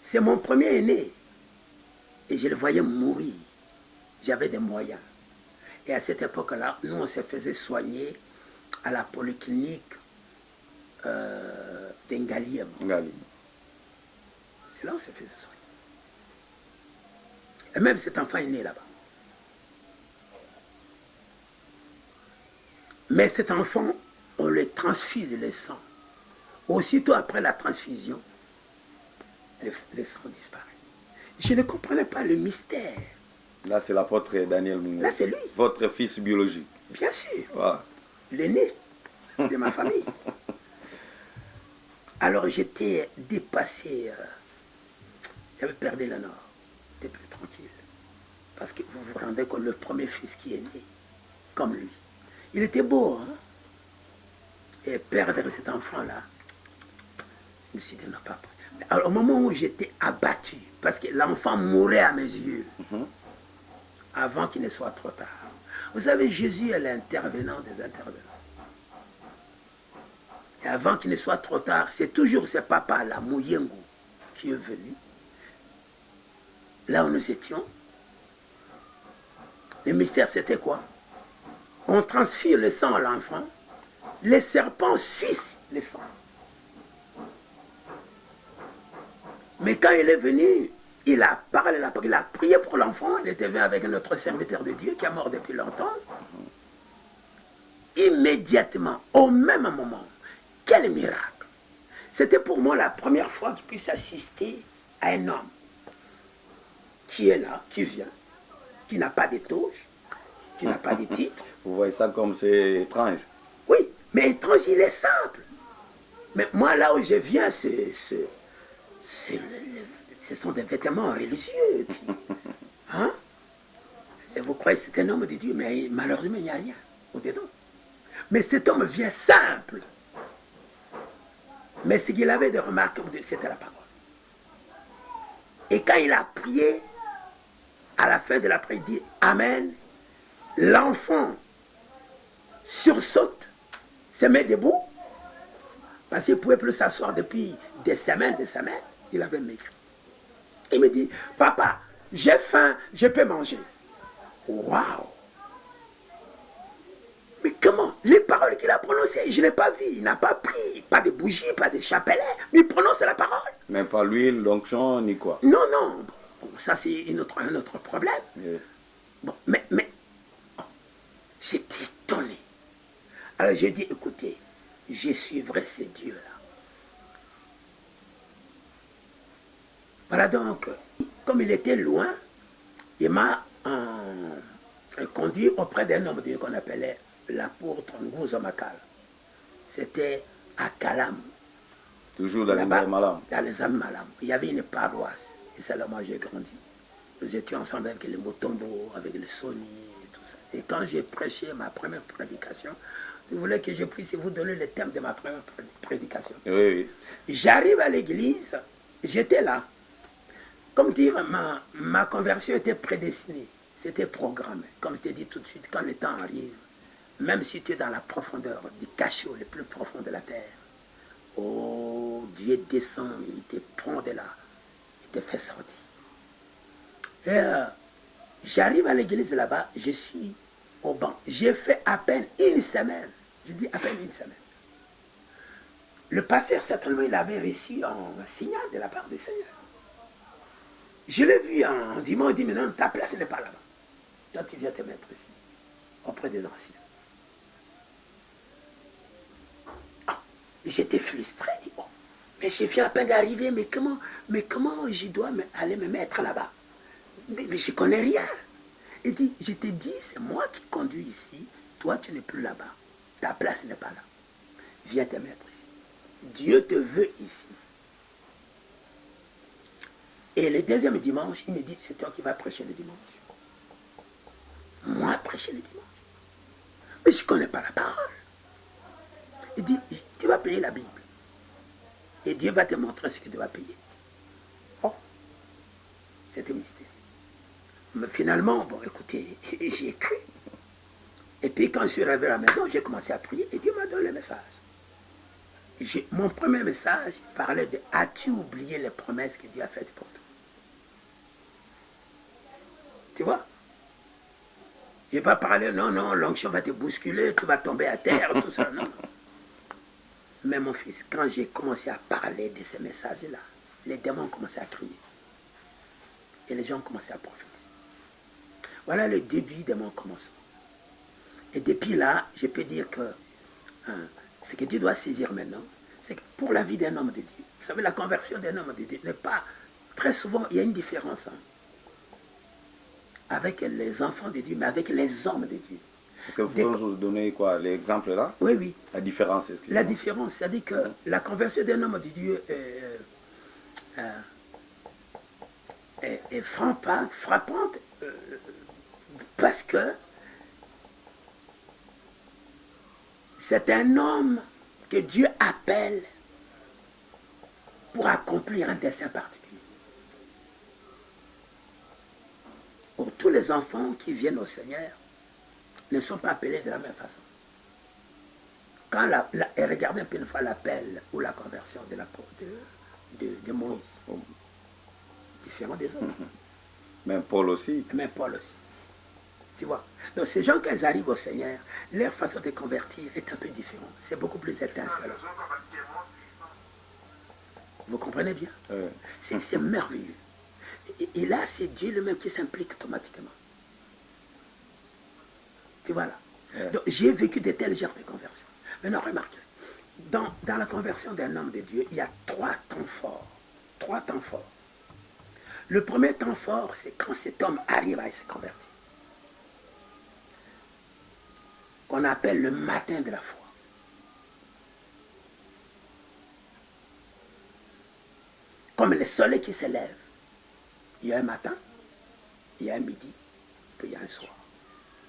C'est mon premier aîné. Et je le voyais mourir. J'avais des moyens. Et à cette époque-là, nous, on se faisait soigner à la polyclinique d'Engaliem. C'est là où on se faisait soigner. Et même cet enfant est né là-bas. Mais cet enfant, on lui transfuse le sang. Aussitôt après la transfusion, le sang disparaît. Je ne comprenais pas le mystère. Là, c'est l'apôtre Daniel Mongo. Là, c'est lui. Votre fils biologique. Bien sûr. Voilà. L'aîné de ma famille. Alors, j'étais dépassé. J'avais perdu le nord. J'étais plus tranquille. Parce que vous vous rendez compte, le premier fils qui est né, comme lui. Il était beau, hein? Et perdre cet enfant-là, je me suis dit, non, pas. Alors, au moment où j'étais abattu, parce que l'enfant mourait à mes yeux, avant qu'il ne soit trop tard. Vous savez, Jésus est l'intervenant des intervenants. Et avant qu'il ne soit trop tard, c'est toujours ce papa-là, Mouyengo, qui est venu. Là où nous étions, le mystère c'était quoi? On transfère le sang à l'enfant, les serpents sucent le sang. Mais quand il est venu, il a parlé, il a prié pour l'enfant, il était venu avec notre serviteur de Dieu qui est mort depuis longtemps. Immédiatement, au même moment, quel miracle! C'était pour moi la première fois que je puisse assister à un homme qui est là, qui vient, qui n'a pas de touche, qui n'a pas de titre. Vous voyez ça comme c'est étrange? Oui, mais étrange, il est simple. Mais moi, là où je viens, ce ce sont des vêtements religieux. Hein? Et vous croyez que c'est un homme de Dieu, mais malheureusement, il n'y a rien au-dedans. Mais cet homme vient simple. Mais ce qu'il avait de remarquable, c'était la parole. Et quand il a prié, à la fin de la prière, il dit Amen. L'enfant sursaute, se met debout, parce qu'il ne pouvait plus s'asseoir depuis des semaines, il avait maigri. Il me dit, papa, j'ai faim, je peux manger. Waouh! Mais comment? Les paroles qu'il a prononcées, je ne l'ai pas vu. Il n'a pas pris, pas de bougies, pas de chapelet, mais il prononce la parole. Mais pas l'huile, l'onction, ni quoi. Non, non. Bon, ça, c'est un autre problème. Oui. Bon, mais oh, j'étais étonné. Alors j'ai dit, écoutez, je suivrai ces dieux-là. Voilà donc, comme il était loin, il m'a conduit auprès d'un homme de Dieu qu'on appelait l'apôtre Nguzo Makala. C'était à Kalam. Toujours dans les Malam. Dans les Malam. Il y avait une paroisse. Et c'est là où j'ai grandi. Nous étions ensemble avec les Motombo, avec les Sony et tout ça. Et quand j'ai prêché ma première prédication, vous voulez que je puisse vous donner le thème de ma première prédication. Oui, oui. J'arrive à l'église, j'étais là. Comme dire, ma conversion était prédestinée. C'était programmé. Comme je t'ai dit tout de suite, quand le temps arrive, même si tu es dans la profondeur, du cachot le plus profond de la terre, oh, Dieu descend, il te prend de là, il te fait sortir. Et j'arrive à l'église là-bas, je suis au banc. J'ai fait à peine une semaine. Je dis à peine une semaine. Le pasteur, certainement, il avait reçu un signal de la part du Seigneur. Je l'ai vu en dimanche, il dit, mais non, ta place n'est pas là-bas. Toi, tu viens te mettre ici, auprès des anciens. Ah, j'étais frustré, je dis, oh, mais je viens à peine d'arriver, mais comment je dois aller me mettre là-bas? Mais je ne connais rien. Il dit, je te dis, c'est moi qui conduis ici, toi, tu n'es plus là-bas. Ta place n'est pas là. Viens te mettre ici. Dieu te veut ici. Et le deuxième dimanche, il me dit, c'est toi qui vas prêcher le dimanche. Moi, prêcher le dimanche. Mais je ne connais pas la parole. Il dit, tu vas payer la Bible. Et Dieu va te montrer ce que tu vas payer. Oh, c'était mystère. Mais finalement, bon, écoutez, j'ai cru. Et puis quand je suis arrivé à la maison, j'ai commencé à prier et Dieu m'a donné le message. Mon premier message parlait de « As-tu oublié les promesses que Dieu a faites pour toi ?» Tu vois? Je n'ai pas parlé, non, l'onction va te bousculer, tu vas tomber à terre, tout ça, non. Mais mon fils, quand j'ai commencé à parler de ces messages-là, les démons ont commencé à crier. Et les gens ont commencé à prophétiser. Voilà le début de mon commencement. Et depuis là, je peux dire que ce que tu dois saisir maintenant, c'est que pour la vie d'un homme de Dieu, vous savez, la conversion d'un homme de Dieu n'est pas... Très souvent, il y a une différence avec les enfants de Dieu, mais avec les hommes de Dieu. Est-ce que vous pouvez nous donner quoi, l'exemple là? Oui, oui. La différence, est-ce que... La différence, c'est-à-dire que la conversion d'un homme de Dieu est frappante parce que c'est un homme que Dieu appelle pour accomplir un dessein particulier. Tous les enfants qui viennent au Seigneur ne sont pas appelés de la même façon. Quand regardez un peu une fois l'appel ou la conversion de Moïse, différent des autres. Même Paul aussi. Même Paul aussi. Tu vois? Donc ces gens, quand ils arrivent au Seigneur, leur façon de convertir est un peu différente. C'est beaucoup plus étincelant. Vous comprenez bien? C'est merveilleux. Et là, c'est Dieu lui-même qui s'implique automatiquement. Tu vois là? Donc j'ai vécu de tels genres de conversion. Maintenant, remarquez, dans la conversion d'un homme de Dieu, il y a 3 temps forts. 3 temps forts. Le premier temps fort, c'est quand cet homme arrive à se convertir. Qu'on appelle le matin de la foi. comme le soleil qui se lève. Il y a un matin, il y a un midi, puis il y a un soir.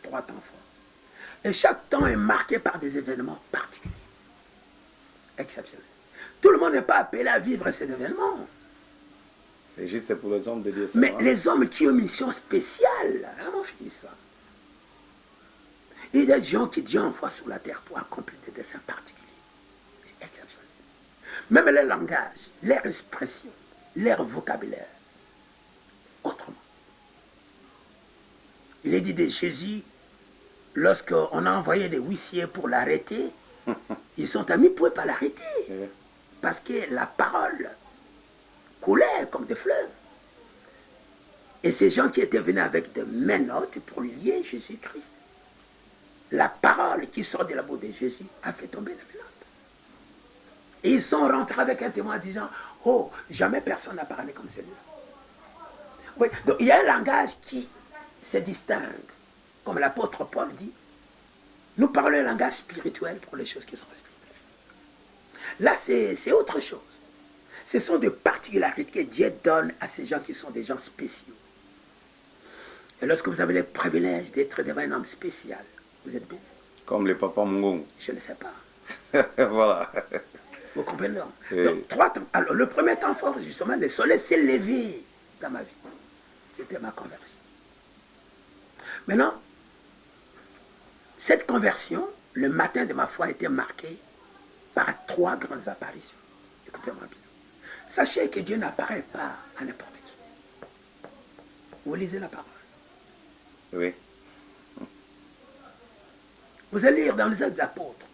3 temps forts. Et chaque temps est marqué par des événements particuliers, exceptionnels. Tout le monde n'est pas appelé à vivre ces événements. C'est juste pour les hommes de dire ça. Mais les hommes qui ont une mission spéciale, hein, mon fils. Il y a des gens qui Dieu envoie sur la terre pour accomplir des desseins particuliers, exceptionnels. Même leur langage, leur expression, leur vocabulaire, autrement. Il est dit de Jésus, lorsqu'on a envoyé des huissiers pour l'arrêter, ils sont amis, ils ne pouvaient pas l'arrêter. Parce que la parole coulait comme des fleuves. Et ces gens qui étaient venus avec des menottes pour lier Jésus-Christ, la parole qui sort de la bouche de Jésus a fait tomber les menottes. Et ils sont rentrés avec un témoin disant, oh, jamais personne n'a parlé comme celui-là. Oui, donc il y a un langage qui se distingue. Comme l'apôtre Paul dit, nous parlons un langage spirituel pour les choses qui sont spirituelles. Là, c'est autre chose. Ce sont des particularités que Dieu donne à ces gens qui sont des gens spéciaux. Et lorsque vous avez le privilège d'être devant un homme spécial, vous êtes béni. Comme les papas Mungong. Je ne sais pas. Voilà. Vous comprenez? Donc, 3 temps. Alors, le premier temps fort, justement, le soleil s'est levé dans ma vie. C'était ma conversion. Maintenant, cette conversion, le matin de ma foi, a été marquée par 3 grandes apparitions. Écoutez-moi bien. Sachez que Dieu n'apparaît pas à n'importe qui. Vous lisez la parole. Oui. Vous allez lire dans les Actes des Apôtres.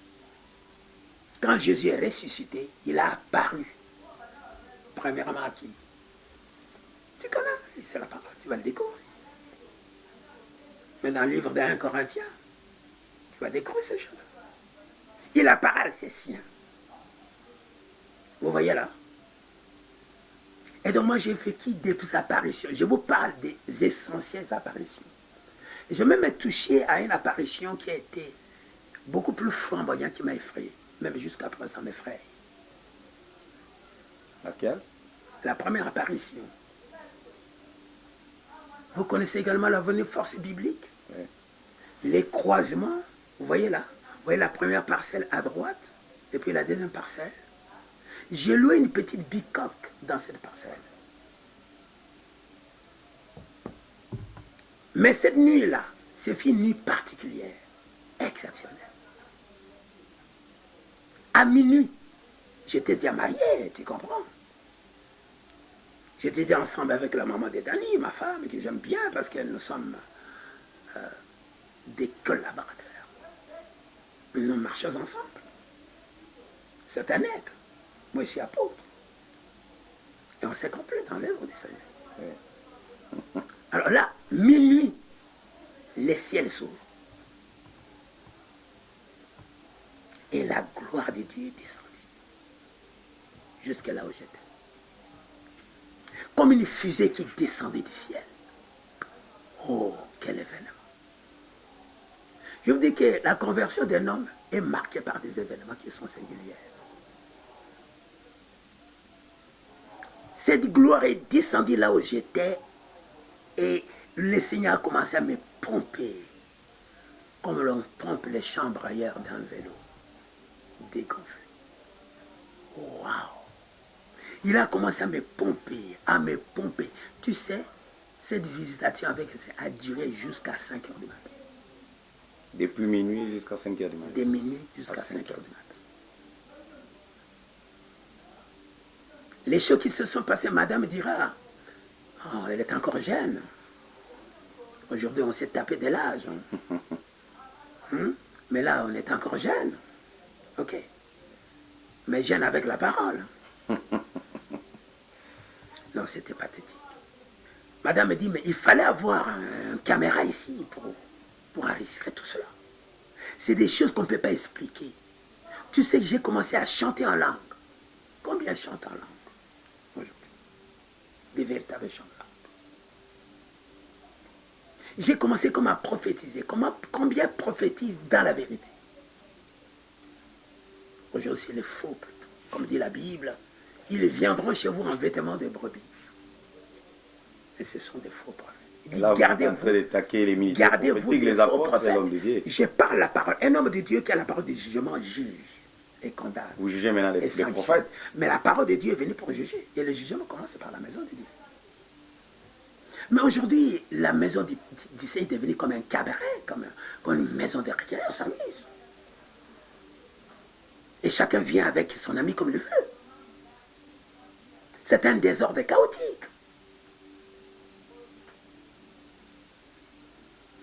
Quand Jésus est ressuscité, il a apparu. Premièrement à qui? Tu connais, c'est la parole, tu vas le découvrir. Mais dans le livre d'1 Corinthiens, tu vas découvrir ces choses. Il apparaît à ses siens. Vous voyez là? Et donc moi j'ai vécu des apparitions. Je vous parle des essentielles apparitions. Et je vais même touché à une apparition qui a été beaucoup plus flamboyante, qui m'a effrayé. Même jusqu'à présent m'effraie. Laquelle? La première apparition. Vous connaissez également la venue force biblique? Oui. Les croisements, vous voyez là? Vous voyez la première parcelle à droite, et puis la deuxième parcelle. J'ai loué une petite bicoque dans cette parcelle. Mais cette nuit-là, c'est une nuit particulière, exceptionnelle. À minuit, j'étais déjà marié, tu comprends? J'étais déjà ensemble avec la maman de Dani, ma femme, que j'aime bien parce que nous sommes des collaborateurs. Nous marchons ensemble. C'est un aide. Moi, je suis apôtre. Et on s'est complet dans l'œuvre du Seigneur. Oui. Alors là, minuit, les ciels s'ouvrent. Et la gloire de Dieu est descendue. Jusqu'à là où j'étais. Comme une fusée qui descendait du ciel. Oh, quel événement. Je vous dis que la conversion d'un homme est marquée par des événements qui sont singuliers. Cette gloire est descendue là où j'étais et le Seigneur a commencé à me pomper comme l'on pompe les chambres ailleurs d'un vélo dégonflé. Waouh! Il a commencé à me pomper, à me pomper. Tu sais, cette visitation avec elle a duré jusqu'à 5 heures du matin. Depuis minuit jusqu'à 5 heures du matin. De minuit jusqu'à 5 heures du matin. Les choses qui se sont passées, madame dira, oh, elle est encore jeune. Aujourd'hui, on s'est tapé de l'âge. Mais là, on est encore jeune. Ok. Mais jeune avec la parole. Non, c'était pathétique. Madame me dit, mais il fallait avoir une caméra ici pour enregistrer tout cela. C'est des choses qu'on ne peut pas expliquer. Tu sais que j'ai commencé à chanter en langue. Combien chantent en langue aujourd'hui? Des véritables chants en langue. J'ai commencé comme à prophétiser. Combien prophétisent dans la vérité? Aujourd'hui, c'est le faux plutôt. Comme dit la Bible, Ils viendront chez vous en vêtements de brebis. Et ce sont des faux prophètes. Il dit, là, vous êtes en train d'attaquer les ministères prophétiques, les apôtres et l'homme de Dieu. Je parle la parole. Un homme de Dieu qui a la parole de jugement juge et condamne. Vous jugez maintenant les prophètes. Mais la parole de Dieu est venue pour juger. Et le jugement commence par la maison de Dieu. Mais aujourd'hui, la maison d'Issée est devenue comme un cabaret, comme une maison de recueil, on s'amuse. Et chacun vient avec son ami comme il veut. C'est un désordre chaotique.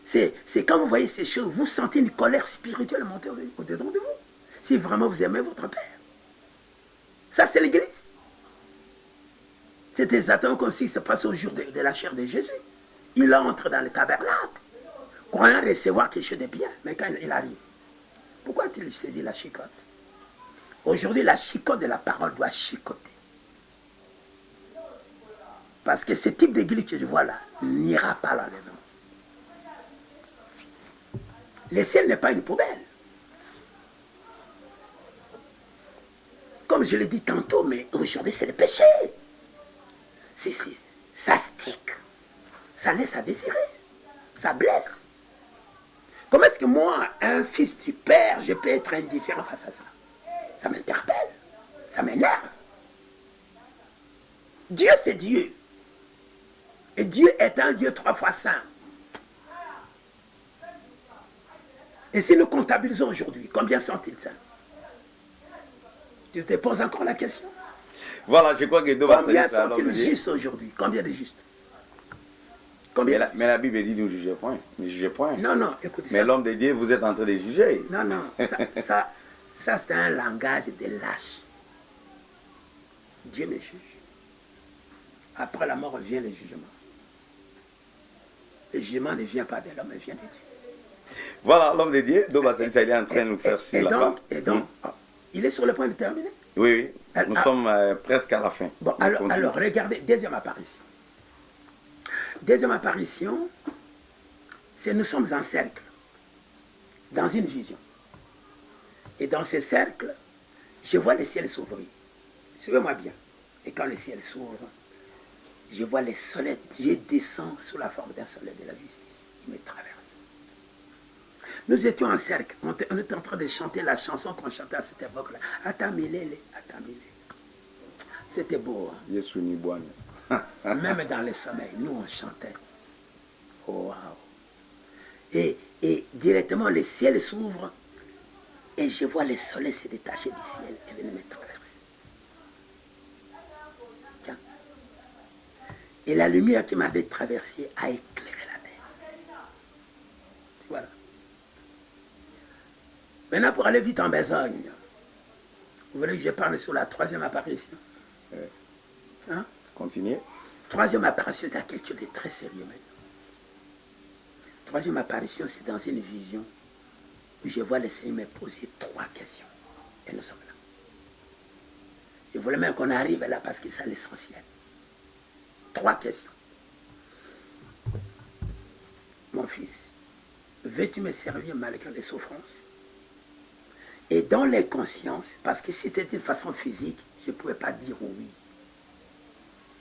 C'est quand vous voyez ces choses, vous sentez une colère spirituelle monter au-dedans de vous. Si vraiment vous aimez votre Père. Ça, c'est l'Église. C'est exactement comme si se passe au jour de la chair de Jésus. Il entre dans le tabernacle, croyant recevoir quelque chose de bien. Mais quand il arrive, pourquoi a-t-il saisi la chicotte? Aujourd'hui, la chicotte de la parole doit chicoter. Parce que ce type d'église que je vois là n'ira pas l'enlèvement. Le ciel n'est pas une poubelle. Comme je l'ai dit tantôt, mais aujourd'hui c'est le péché. Ça stick. Ça laisse à désirer. Ça blesse. Comment est-ce que moi, un fils du Père, je peux être indifférent face à ça? Ça m'interpelle. Ça m'énerve. Dieu, c'est Dieu. Et Dieu est un Dieu 3 fois saint. Et si nous comptabilisons aujourd'hui, combien sont-ils saints? Tu te poses encore la question? Voilà, je crois que combien sont-ils justes aujourd'hui? Combien de justes? Combien mais la Bible dit nous juger point. Ne jugez point. Non, non, écoutez. Mais l'homme de Dieu, vous êtes en train de juger. Non, non, ça c'est un langage de lâche. Dieu me juge. Après la mort vient le jugement. Le jugement ne vient pas de l'homme, il vient de Dieu. Voilà, l'homme de Dieu, Doba Salissa, il est en train de nous faire ci là-bas. Et donc, il est sur le point de terminer. Oui, oui. Nous sommes presque à la fin. Bon, alors, regardez, deuxième apparition. Deuxième apparition, c'est nous sommes en cercle, dans une vision. Et dans ce cercle, je vois le ciel s'ouvrir. Suivez-moi bien. Et quand le ciel s'ouvre, je vois le soleil, Dieu descend sous la forme d'un soleil de la justice. Il me traverse. Nous étions en cercle. On était en train de chanter la chanson qu'on chantait à cette époque-là. Atamilele, Atamilele. C'était beau. Hein? Même dans le sommeil, nous on chantait. Oh, wow. Et directement, le ciel s'ouvre et je vois le soleil se détacher du ciel et venir me traverser. Tiens. Et la lumière qui m'avait traversé a éclairé la terre. Voilà. Maintenant, pour aller vite en besogne, vous voulez que je parle sur la troisième apparition? Hein? Continuez. Troisième apparition, c'est quelque chose de très sérieux maintenant. Troisième apparition, c'est dans une vision où je vois le Seigneur me poser 3 questions. Et nous sommes là. Je voulais même qu'on arrive là parce que c'est l'essentiel. 3 questions. Mon fils, veux-tu me servir malgré les souffrances? Et dans les consciences, parce que si c'était d'une façon physique, je ne pouvais pas dire oui.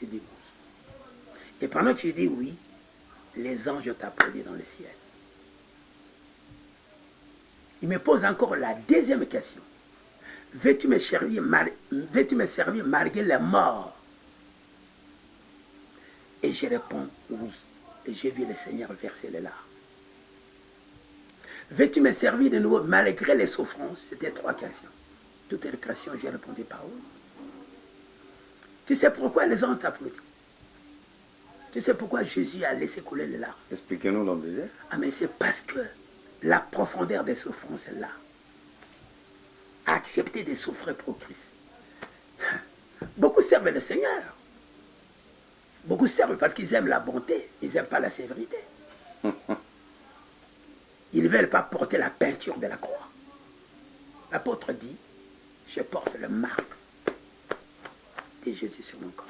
Je dis oui. Et pendant que je dis oui, les anges ont applaudi dans le ciel. Il me pose encore la deuxième question. Veux-tu me servir malgré les morts? Et je réponds oui. Et j'ai vu le Seigneur verser les larmes. Veux-tu me servir de nouveau malgré les souffrances? C'était 3 questions. Toutes les questions, j'ai répondu par oui. Tu sais pourquoi les anges t'applaudissent? Tu sais pourquoi Jésus a laissé couler les larmes? Expliquez-nous l'homme de Dieu. Ah, mais c'est parce que la profondeur des souffrances est là. Accepter de souffrir pour Christ. Beaucoup servent le Seigneur. Beaucoup servent parce qu'ils aiment la bonté. Ils n'aiment pas la sévérité. Ils ne veulent pas porter la peinture de la croix. L'apôtre dit, je porte le marque de Jésus sur mon corps.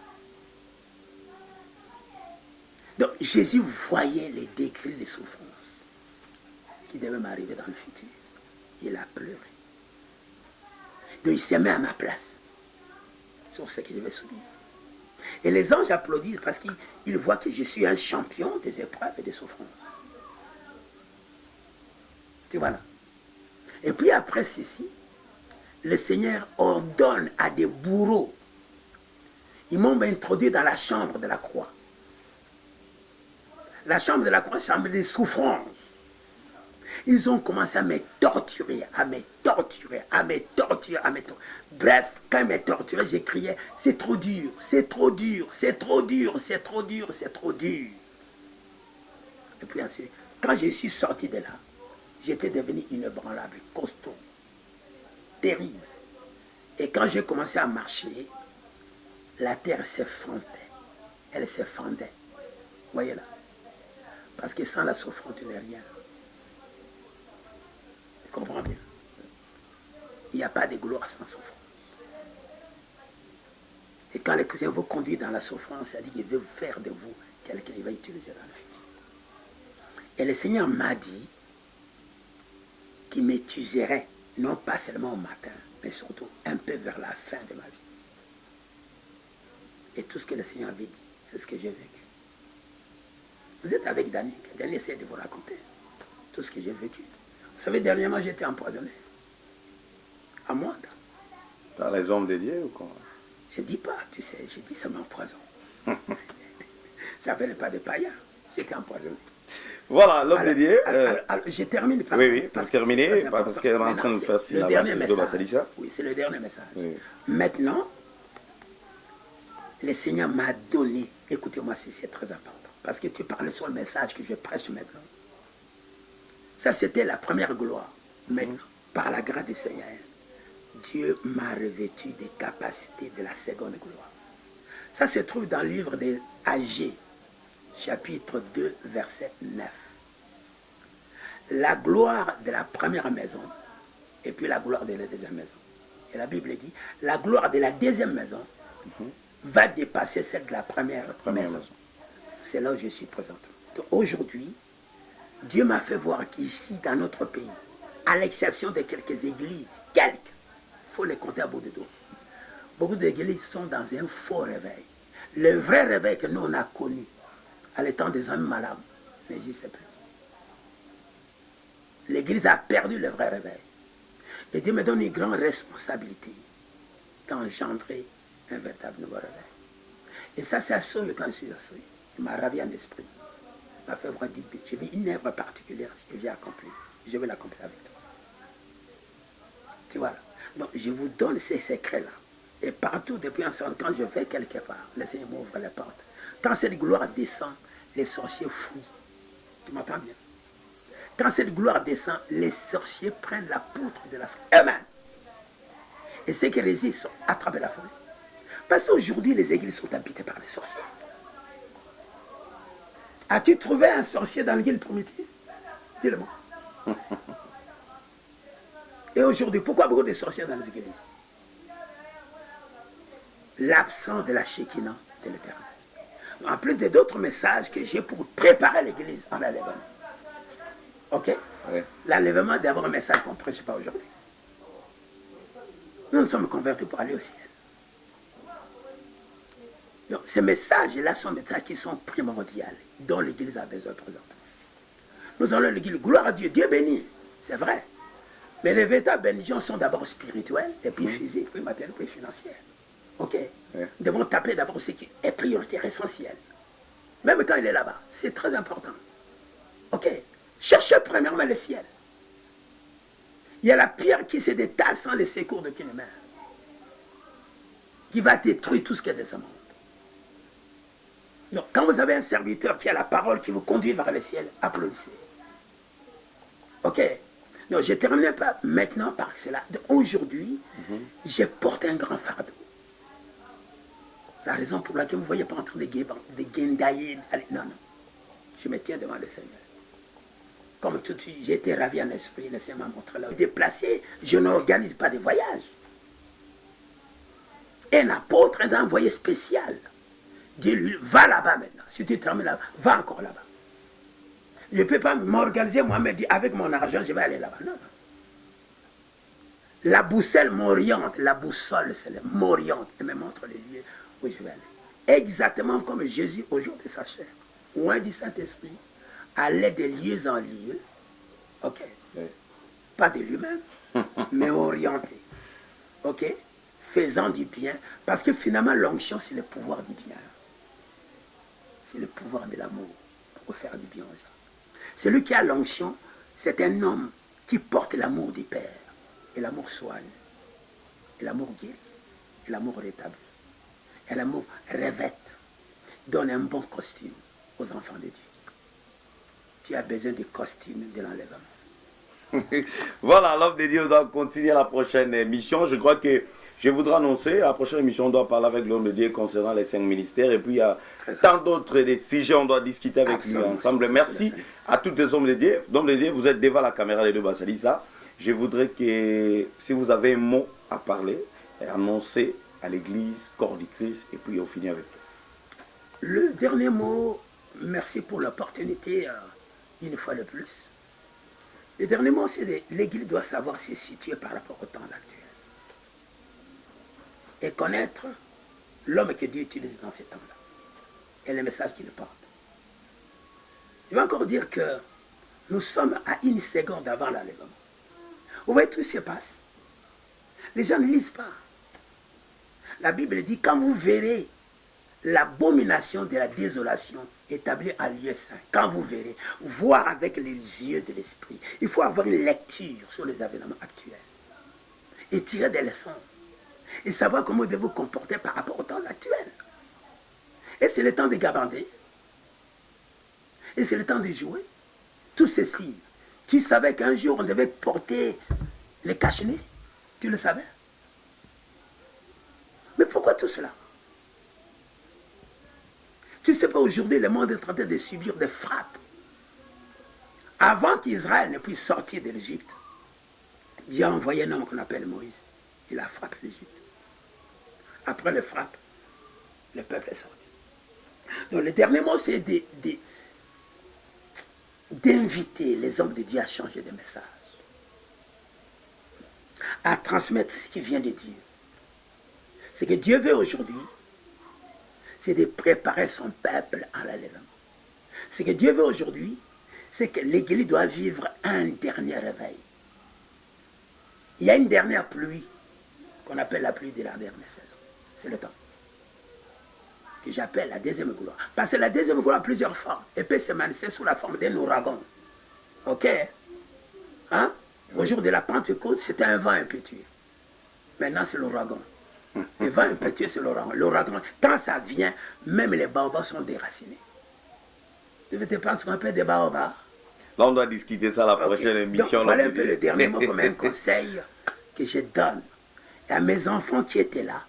Donc Jésus voyait les degrés de souffrance qui devaient m'arriver dans le futur. Il a pleuré. Donc il s'est mis à ma place. sur ce que je vais subir. Et les anges applaudissent parce qu'ils voient que je suis un champion des épreuves et des souffrances. Tu vois là. Et puis après ceci, le Seigneur ordonne à des bourreaux. Ils m'ont introduit dans la chambre de la croix. La chambre de la croix, chambre des souffrances. Ils ont commencé à me torturer, à me torturer, à me torturer, à me torturer. Bref, quand ils me torturaient, j'ai crié, c'est trop dur, c'est trop dur, c'est trop dur, c'est trop dur, c'est trop dur. Et puis ensuite, quand je suis sorti de là, j'étais devenu inébranlable, costaud, terrible. Et quand j'ai commencé à marcher, la terre s'effondrait. Elle s'effondrait. Voyez là. Parce que sans la souffrance, tu n'es rien. Tu comprends bien? Il n'y a pas de gloire sans souffrance. Et quand le Seigneur vous conduit dans la souffrance, ça dit qu'il veut faire de vous quelqu'un qu'il va utiliser dans le futur. Et le Seigneur m'a dit qu'il m'étuserait, non pas seulement au matin, mais surtout un peu vers la fin de ma vie. Et tout ce que le Seigneur avait dit, c'est ce que j'ai vécu. Vous êtes avec Daniel. Daniel essaie de vous raconter tout ce que j'ai vécu. Vous savez, dernièrement, j'ai été empoisonné. À moi. Par les hommes de Dieu ou quoi? Je ne dis pas, tu sais, j'ai dit ça m'empoisonne. Ça n'appelle pas de païen. J'étais empoisonné. Voilà, l'homme de Dieu. Je termine par. Oui, pour terminer, parce qu'elle est en train de faire le dernier message. Salissa. Oui, c'est le dernier message. Oui. Maintenant, le Seigneur m'a donné, écoutez-moi, c'est très important, parce que tu parles sur le message que je prêche maintenant. Ça, c'était la première gloire. Maintenant, par la grâce du Seigneur, Dieu m'a revêtu des capacités de la seconde gloire. Ça se trouve dans le livre de Agé, chapitre 2, verset 9. La gloire de la première maison, et puis la gloire de la deuxième maison. Et la Bible dit, la gloire de la deuxième maison va dépasser celle de la première maison. C'est là où je suis présent. Donc aujourd'hui, Dieu m'a fait voir qu'ici, dans notre pays, à l'exception de quelques églises, il faut les compter à bout de dos. Beaucoup d'églises sont dans un faux réveil. Le vrai réveil que nous, on a connu, à l'état des hommes malades, n'existe plus. L'église a perdu le vrai réveil. Et Dieu me donne une grande responsabilité d'engendrer un véritable nouveau réveil. Et ça, c'est assuré quand je suis assuré. Il m'a ravi en esprit. Il m'a fait voir dire, je vis une œuvre particulière que j'ai accomplie. Je vais l'accomplir avec toi. Tu vois là. Donc, je vous donne ces secrets-là. Et partout, depuis un certain temps, quand je vais quelque part, le Seigneur m'ouvre les portes. Quand cette gloire descend, les sorciers fuient. Tu m'entends bien? Quand cette gloire descend, les sorciers prennent la poutre de la eux-mêmes. Et ceux qui résistent sont attrapés la folie. Parce qu'aujourd'hui, les églises sont habitées par les sorciers. As-tu trouvé un sorcier dans l'église primitive? Dis-le-moi. Et aujourd'hui, pourquoi beaucoup de sorciers dans les églises? L'absence de la Shekinah de l'Éternel. En plus d'autres messages que j'ai pour préparer l'église en l'enlèvement. Ok? Oui. L'enlèvement, d'abord un message qu'on ne prêche pas aujourd'hui. Nous sommes convertis pour aller au ciel. Donc, ces messages-là sont des messages qui sont primordiaux, dont l'Église a besoin de présenter. Nous allons à l'Église, gloire à Dieu, Dieu béni, c'est vrai. Mais les véritables bénédictions sont d'abord spirituelles, et puis physiques, puis matérielles, puis financières. Ok? Nous devons taper d'abord ce qui est prioritaire, essentiel. Même quand il est là-bas, c'est très important. Ok? Cherchez premièrement le ciel. Il y a la pierre qui se détache sans le secours de qu'une main, qui va détruire tout ce qui est de ce monde. Donc, quand vous avez un serviteur qui a la parole qui vous conduit vers le ciel, applaudissez. Ok? Donc, je termine pas maintenant par cela. Aujourd'hui, j'ai porté un grand fardeau. C'est la raison pour laquelle vous ne voyez pas en train de guindailler. Non, non. Je me tiens devant le Seigneur. Comme tout de suite, j'ai été ravi en esprit. Le Seigneur m'a montré là. Déplacé, je n'organise pas de voyage. Un apôtre est un envoyé spécial. Dieu lui, va là-bas maintenant. Si tu termines là, va encore là-bas. Je ne peux pas m'organiser moi-même, dire avec mon argent, je vais aller là-bas. Non, non. La boussole m'oriente, la boussole m'oriente et me montre les lieux où je vais aller. Exactement comme Jésus au jour de sa chair, loin du Saint-Esprit, allait de lieu en lieu, ok, oui. Pas de lui-même, mais orienté, ok, faisant du bien, parce que finalement l'onction c'est le pouvoir du bien, c'est le pouvoir de l'amour pour faire du bien aux gens. Celui qui a l'onction, c'est un homme qui porte l'amour du Père. Et l'amour soigne, et l'amour guérit, et l'amour rétablit, et l'amour revête, donne un bon costume aux enfants de Dieu. Tu as besoin du costume de l'enlèvement. Voilà, l'homme de Dieu doit continuer la prochaine émission. Je crois que je voudrais annoncer, à la prochaine émission, on doit parler avec l'homme de Dieu concernant les 5 ministères. Et puis, il y a tant d'autres sujets, on doit discuter avec lui ensemble. Merci à tous les hommes de Dieu. L'homme de Dieu, vous êtes devant la caméra de Bassalissa. Je voudrais que, si vous avez un mot à parler, annoncer à l'église, corps du Christ, et puis on finit avec vous. Le dernier mot, merci pour l'opportunité, une fois de plus. Le dernier mot, c'est que l'église doit savoir se situer par rapport aux temps actuels. Et connaître l'homme que Dieu utilise dans ces temps-là. Et le message qu'il porte. Je vais encore dire que nous sommes à une seconde avant l'enlèvement. Vous voyez, tout se passe. Les gens ne lisent pas. La Bible dit, quand vous verrez l'abomination de la désolation établie en lieu saint, quand vous verrez, voir avec les yeux de l'esprit, il faut avoir une lecture sur les événements actuels et tirer des leçons et savoir comment vous devez vous comporter par rapport aux temps actuels. Et c'est le temps de gabander. Et c'est le temps de jouer. Tout ceci. Tu savais qu'un jour, on devait porter les cache-nez? Tu le savais? Mais pourquoi tout cela? Tu ne sais pas, aujourd'hui, le monde est en train de subir des frappes. Avant qu'Israël ne puisse sortir de l'Égypte, Dieu a envoyé un homme qu'on appelle Moïse. Il a frappé l'Égypte. Après le frappe, le peuple est sorti. Donc le dernier mot, c'est d'inviter les hommes de Dieu à changer de message, à transmettre ce qui vient de Dieu. Ce que Dieu veut aujourd'hui, c'est de préparer son peuple à l'enlèvement. Ce que Dieu veut aujourd'hui, c'est que l'Église doit vivre un dernier réveil. Il y a une dernière pluie qu'on appelle la pluie de la dernière saison. C'est le temps que j'appelle la deuxième gloire. Parce que la deuxième gloire a plusieurs formes. Et peut se manifester sous la forme d'un ouragan. Ok? Hein? Au jour de la Pentecôte, c'était un vent impétueux. Maintenant, c'est l'ouragan. Le vent impétueux, c'est l'ouragan. L'ouragan, quand ça vient, même les baobabs sont déracinés. Tu veux te prendre ce qu'on appelle des baobabs? Là, on doit discuter ça la prochaine émission. Donc, voilà un peu le dernier mot comme un conseil que je donne. Et à mes enfants qui étaient là,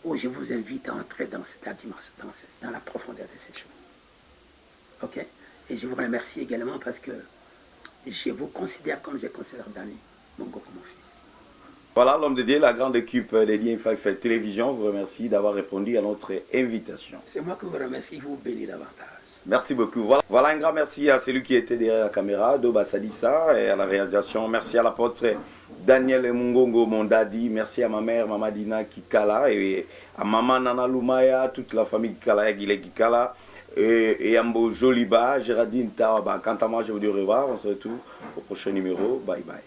où je vous invite à entrer dans cette dimension, dans la profondeur de ces choses. Ok? Et je vous remercie également parce que je vous considère comme je considère Dani, mon fils. Voilà, l'homme de Dieu, la grande équipe des Liens 5 Télévision vous remercie d'avoir répondu à notre invitation. C'est moi qui vous remercie, je vous bénis davantage. Merci beaucoup. Voilà un grand merci à celui qui était derrière la caméra, Doba Sadissa, et à la réalisation. Merci à l'apôtre Daniel Mungongo, mon daddy. Merci à ma mère, Maman Dina Kikala, et à Maman Nana Lumaya, toute la famille Kikala, Guilé Kikala, et Ambo Joliba, Géraldine Tawaba. Quant à moi, je vous dis au revoir. On se retrouve au prochain numéro. Bye bye.